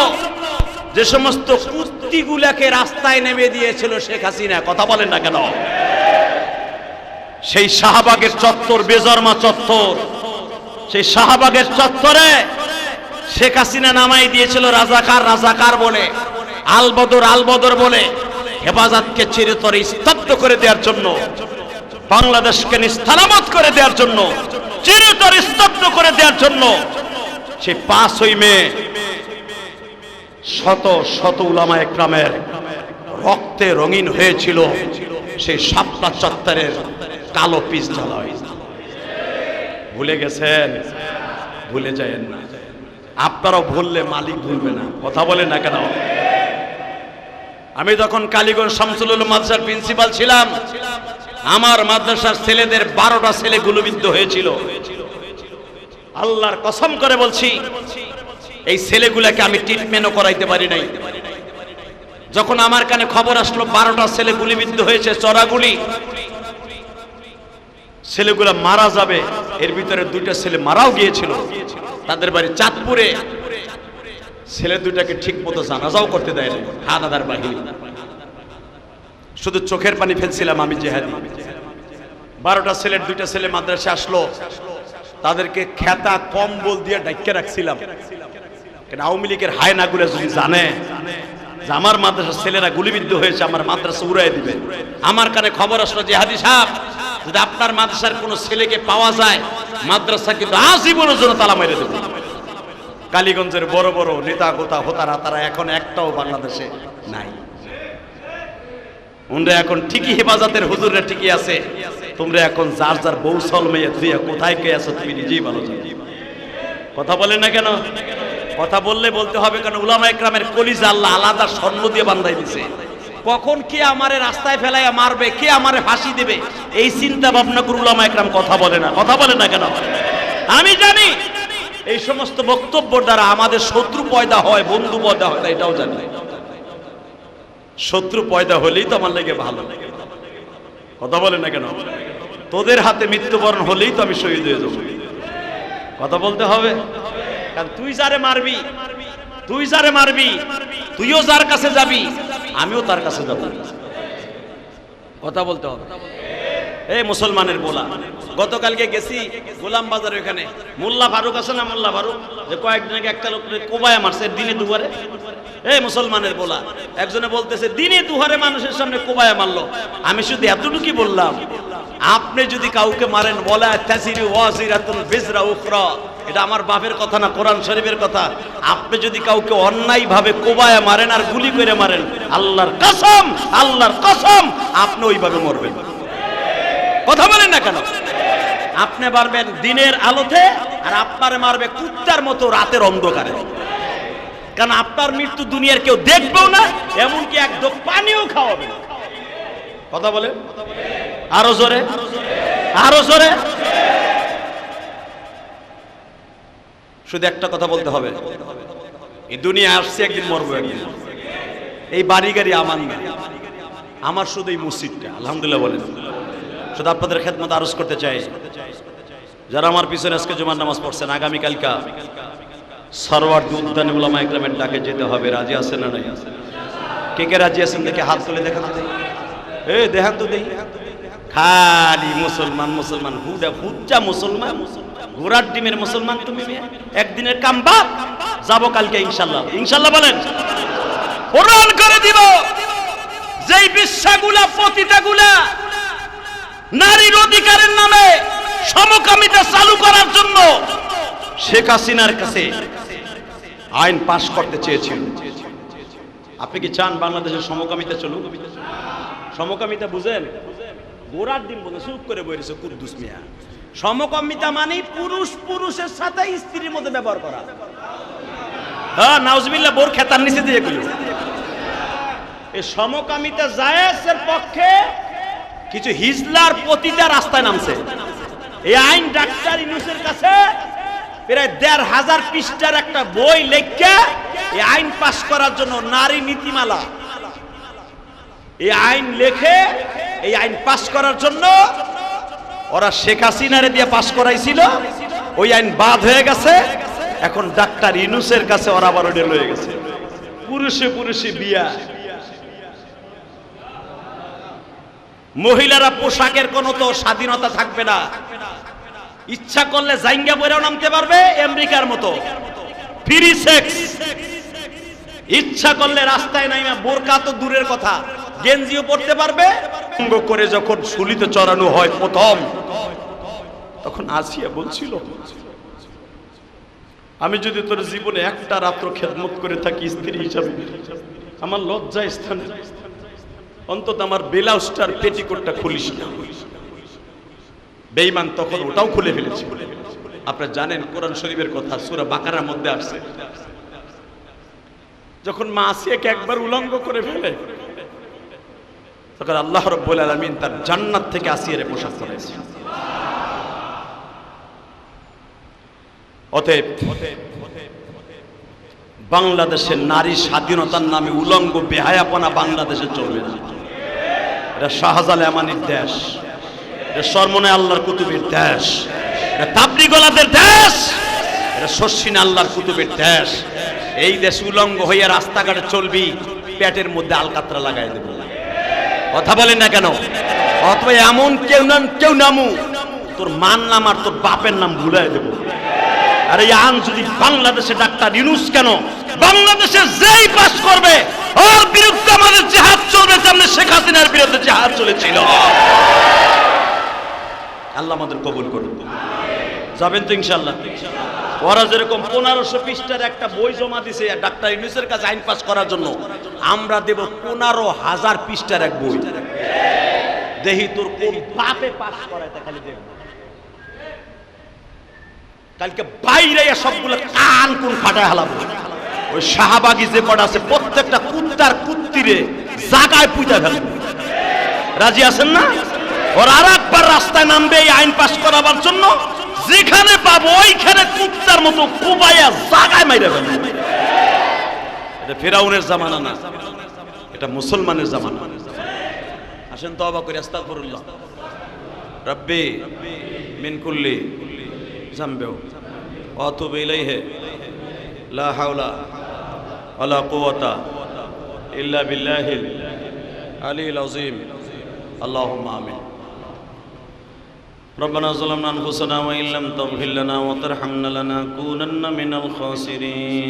যে সমস্ত কুস্তিগুলাকে রাস্তায় নেমে দিয়েছিল শেখ হাসিনা। কথা বলেন না কেন? সেই শাহবাগের চত্বর, বেজরমা চত্বর, সেই শাহবাগের চত্বরে শেখ হাসিনা নামাই দিয়েছিল রাজাকার রাজাকার বলে, আলবদর আলবদর বলে, হেফাজতকে চিরতরে স্তব্ধ করে দেওয়ার জন্য, বাংলাদেশকে নিস্তালামত করে দেওয়ার জন্য, চিরতরে স্তব্ধ করে দেওয়ার জন্য সেই 5ই মে শত শত উলামায়ে কেরামের রক্তে রঙিন হয়েছিল সেই শাপলা চত্বরের কালো পিচ জ্বালায়। ভুলে গেছেন? ভুলে যায়েন না। আপনারাও ভুললে মালিক ভুলবে না। কথা বলেন না কেন? আমি যখন কালীগঞ্জ শামসুল উলুম মাদ্রাসার প্রিন্সিপাল ছিলাম, আমার মাদ্রাসার ছেলেদের 12টা ছেলে গুলিবিদ্ধ হয়েছিল। আল্লাহর কসম করে বলছি, এই ছেলেগুলাকে আমি ট্রিটমেন্টও করাইতে পারি নাই। যখন আমার কানে খবর আসলো 12টা ছেলে গুলিবিদ্ধ হয়েছে, চড়াগুলি, ছেলেগুলা মারা যাবে, এর ভিতরে 2টা ছেলে মারাও গিয়েছিল। তাদের বাড়ি চাঁদপুরে। ছেলে 2টাকে ঠিক মতো জানাজাও করতে দেয় না হানাদার বাহিনী। শুধু চোখের পানি ফেলছিলাম আমি জিহাদি। 12টা ছেলের 2টা ছেলে মাদ্রাসা আসলো, তাদেরকে খেতা কম্বল দিয়ে ঢাইকে রাখছিলাম। কারণ আওয়ামী লীগের হায়নাগুলো যদি জানে যে আমার মাদ্রাসার ছেলেরা গুলিবিদ্ধ হয়েছে, আমার মাদ্রাসা উড়াই দিবে। আমার কানে খবর আসলো, জিহাদি সাহেব, যদি আপনার মাদ্রাসার কোনো ছেলেকে পাওয়া যায়, মাদ্রাসা কিন্তু আজীবনের জন্য তালা মেরে দেবে। কালীগঞ্জের বড় বড় নেতা গোতা হোতারা তারা এখন একটাও বাংলাদেশে নাই। উনরা এখন ঠিকই হেফাজতের হুজুররা ঠিকই আছে। তোমরা এখন যার যার বৌসল মেয়ে তুই কোথায় কে আছো তুমি নিজেই ভালো জানো। কথা বলেন না কেন? কথা বললে বলতে হবে, কারণ উলামায়ে কেরামের কলিজা আল্লাহ আলাদা স্বর্ণ দিয়ে বান্ধাই দিছে। কখন কে আমারে রাস্তায় ফেলাইয়া মারবে, কে আমারে ফাঁসি দেবে, এই চিন্তা ভাবনা করে উলামায়ে কেরাম কথা বলে না। কথা বলে না কেন? আমি জানি এই সমস্ত বক্তব্যের দ্বারা আমাদের শত্রু পয়দা হয়, বন্ধু পয়দা হয়, এটাও জানি। শত্রু পয়দা হলেই তো আমার লেগে ভালো। কথা বলে না কেন? তোদের হাতে মৃত্যুবরণ হলেই তো আমি শহীদ হয়ে যাব। কথা বলতে হবে, কারণ তুই যারে মারবি, তুই যারে মারবি, তুইও যার কাছে যাবি, আমিও তার কাছে যাব। কথা বলতে হবে। এই মুসলমানের বলা, গতকালকে গেছি গোলাম বাজার, ওখানে মোল্লা ফারুক আছে না, মোল্লা ফারুক, যে কয়েকদিন আগে একটা লোক কোবায় মারছে দিনে দুবারে। এই মুসলমানের বলা, একজনে বলতেছে দিনে দুহারে মানুষের সামনে কোবায় মারলো। আমি শুধু এতটুকুই বললাম, আপনি যদি কাউকে মারেন, বলা তাসিরু ওয়াজিরাতুন বিজরা উখরা, এটা আমার বাপের কথা না, কোরআন শরীফের কথা। আপনি যদি কাউকে অন্যায় ভাবে কোবায়া মারেন আর গুলি করে মারেন, আল্লাহর কসম, আল্লাহর কসম, আপনি ওইভাবে মরবেন। কথা বলেন না কেন? আপনি মারবেন দিনের আলোতে, আর আপনারে মারবে কুত্তার মতো রাতের অন্ধকারে। কারণ আপনার মৃত্যু দুনিয়ার কেউ দেখবেও না, এমনকি এক ঢোক পানিও খাওয়াবে না। কথা বলে আরো জোরে, আরো জোরে। শুধু একটা কথা বলতে হবে, এই দুনিয়া আসছে একদিন, মরবো একদিন। এই বাড়ি গাড়ি আমার না, আমার শুধু এই মসজিদটা। আলহামদুলিল্লাহ বলেন। শুধু আপনাদের খেদমত আরজ করতে চাই, যারা আমার পিছনে আজকে জুমার নামাজ পড়ছেন, আগামীকালকা সরওয়ার্দী উদ্যানে উলামা ইকরামের ডাকে যেতে হবে। রাজি আছেন না নাই? কে কে রাজি আছেন দেখে হাত তুলে দেখান তো। এই দেখান তো দেখি। খালি মুসলমান মুসলমান, হুডা হুজ্জা মুসলমান, ঘোড়ার ডিমের মুসলমান। তুমি একদিনের কাম বাদ, যাবো কালকে ইনশাল্লাহ। ইনশাল্লাহ বলেন। পূরণ করে দিব যেই বিশ্বাগুলা, পতিতাগুলা নারীর অধিকারের নামে সমকামিতা চালু করার জন্য শেখ হাসিনার কাছে আইন পাশ করতে চেয়েছিল। আপনি কি চান বাংলাদেশের সমকামিতা চলুক? সমকামিতা বুঝেন? গোড়ার দিন বলে চুপ করে বইছে কুদ্দুস মিয়া। সমকামিতা মানে পুরুষ পুরুষের সাথে স্ত্রীর মধ্যে ব্যবহার করা। হ্যাঁ, নাউজুবিল্লাহ, বোর খেতার নিচে দিয়ে কইল। এই সমকামিতা জায়েজের পক্ষে কিছু হিজলার পতিতা রাস্তায় নামছে। এই আইন ডাক্তার ইউনূসের কাছে প্রায় ১৫০০ পৃষ্ঠার একটা বই লেখা এই আইন পাশ করার জন্য, নারী নীতিমালা, এই আইন লেখে এই আইন পাশ করার জন্য ওরা শেখ হাসিনারে দিয়ে পাশ করাইছিল। ওই আইন বাদ হয়ে গেছে, এখন ডাক্তার ইউনূসের কাছে ওরা আবার ওটা লয়ে গেছে। পুরুষে পুরুষে বিয়া, মহিলারা পোশাকের কোনো তো স্বাধীনতা থাকবে না। ইচ্ছা করলে জাইঙ্গা পরেও নামতে পারবে আমেরিকার মতো, ফ্রি সেক্স। ইচ্ছা করলে রাস্তায় নাইমা, বোরকা তো দূরের কথা, গেঞ্জিও পড়তে পারবে। সঙ্গ করে যখন শুলিতে চড়ানো হয় প্রথম, তখন আসিয়া বলছিল, আমি যদি তোর জীবনে একটা রাত্র খেদমত করে থাকি স্ত্রী হিসাবে, আমার লজ্জা স্থানে অন্তত আমার ব্লাউজটার পেটিকোটটা খুলিস না। বেঈমান তখন ওটাও খুলে ফেলেছে। আপনারা জানেন কোরআন শরীফের কথা, সূরা বাকারার মধ্যে আসছে, যখন মা আসিয়াকে একবার উলঙ্গ করে ফেলে, তখন আল্লাহ রাব্বুল আলামিন তার জান্নাত থেকে আসিয়ারে পোশাক করেছে। অতএব বাংলাদেশের নারী স্বাধীনতার নামে উলঙ্গ বেহায়াপনা বাংলাদেশে চলবে না। এটা শাহজালাল আমানির দেশ, এটা সরমনে আল্লাহর কুতুবের দেশ, এটা তাবলিগওয়ালাদের দেশ, এটা শর্ষিনা আল্লাহর কুতুবের দেশ। এই দেশ উলঙ্গ হইয়া রাস্তাঘাটে চলবি, পেটের মধ্যে আলকাতরা লাগাই দেব। কথা বলেন না কেন? অথবা এমন কেউ নামু, তোর মান নাম আর তোর বাপের নাম ভুলাই দেব। আর এই আইন যদি বাংলাদেশে ডাক্তার ইউনূস কেন, বাংলাদেশে যেই পাস করবে ওর বিরুদ্ধে আমাদের জিহাদ চলবে, যেমন শেখ হাসিনার বিরুদ্ধে জিহাদ চলেছিল। আল্লাহ আমাদের কবুল করুন। যাবেন তো ইনশাআল্লাহ? ওরা যেরকম 1500 পৃষ্ঠার একটা বই জমা দিছে ডাক্তার ইউনূসের কাছে আইন পাস করার জন্য, আমরা দেব 15,000 পৃষ্ঠার এক বই। দেখি তোর কোন বাপে পাস করায়, তা খালি দেখব। কালকে বাইরে সবগুলো কান কোন ফাটায় হালাবো। ওই শাহবাগী যে কটা আছে প্রত্যেকটা কুত্তার কুত্তিরে জায়গায় পুঁতা ফেলবো। রাজি আছেন না? ওর আর একবার রাস্তায় নামবে এই আইন পাস করাবার জন্য, যেখানে পাবো ওইখানে কুত্তার মতো কুবাইয়া জায়গায় মাইরা ফেলবো। এটা ফিরাউনের জামানা না, এটা মুসলমানের জামানা। আসেন তওবা করি, আস্তাগফিরুল্লাহ। রব্বি মিন কুল্লি যামবি ওয়া আতুবু ইলাইহি লা হাওলা ওয়ালা কুওয়াতা ইল্লা বিল্লাহিল আলিয়্যিল আযীম। আল্লাহুম্মা আমিন। ربنا ظلمنا أنفسنا وإن لم تغفر لنا وترحمنا لنكونن من الخاسرين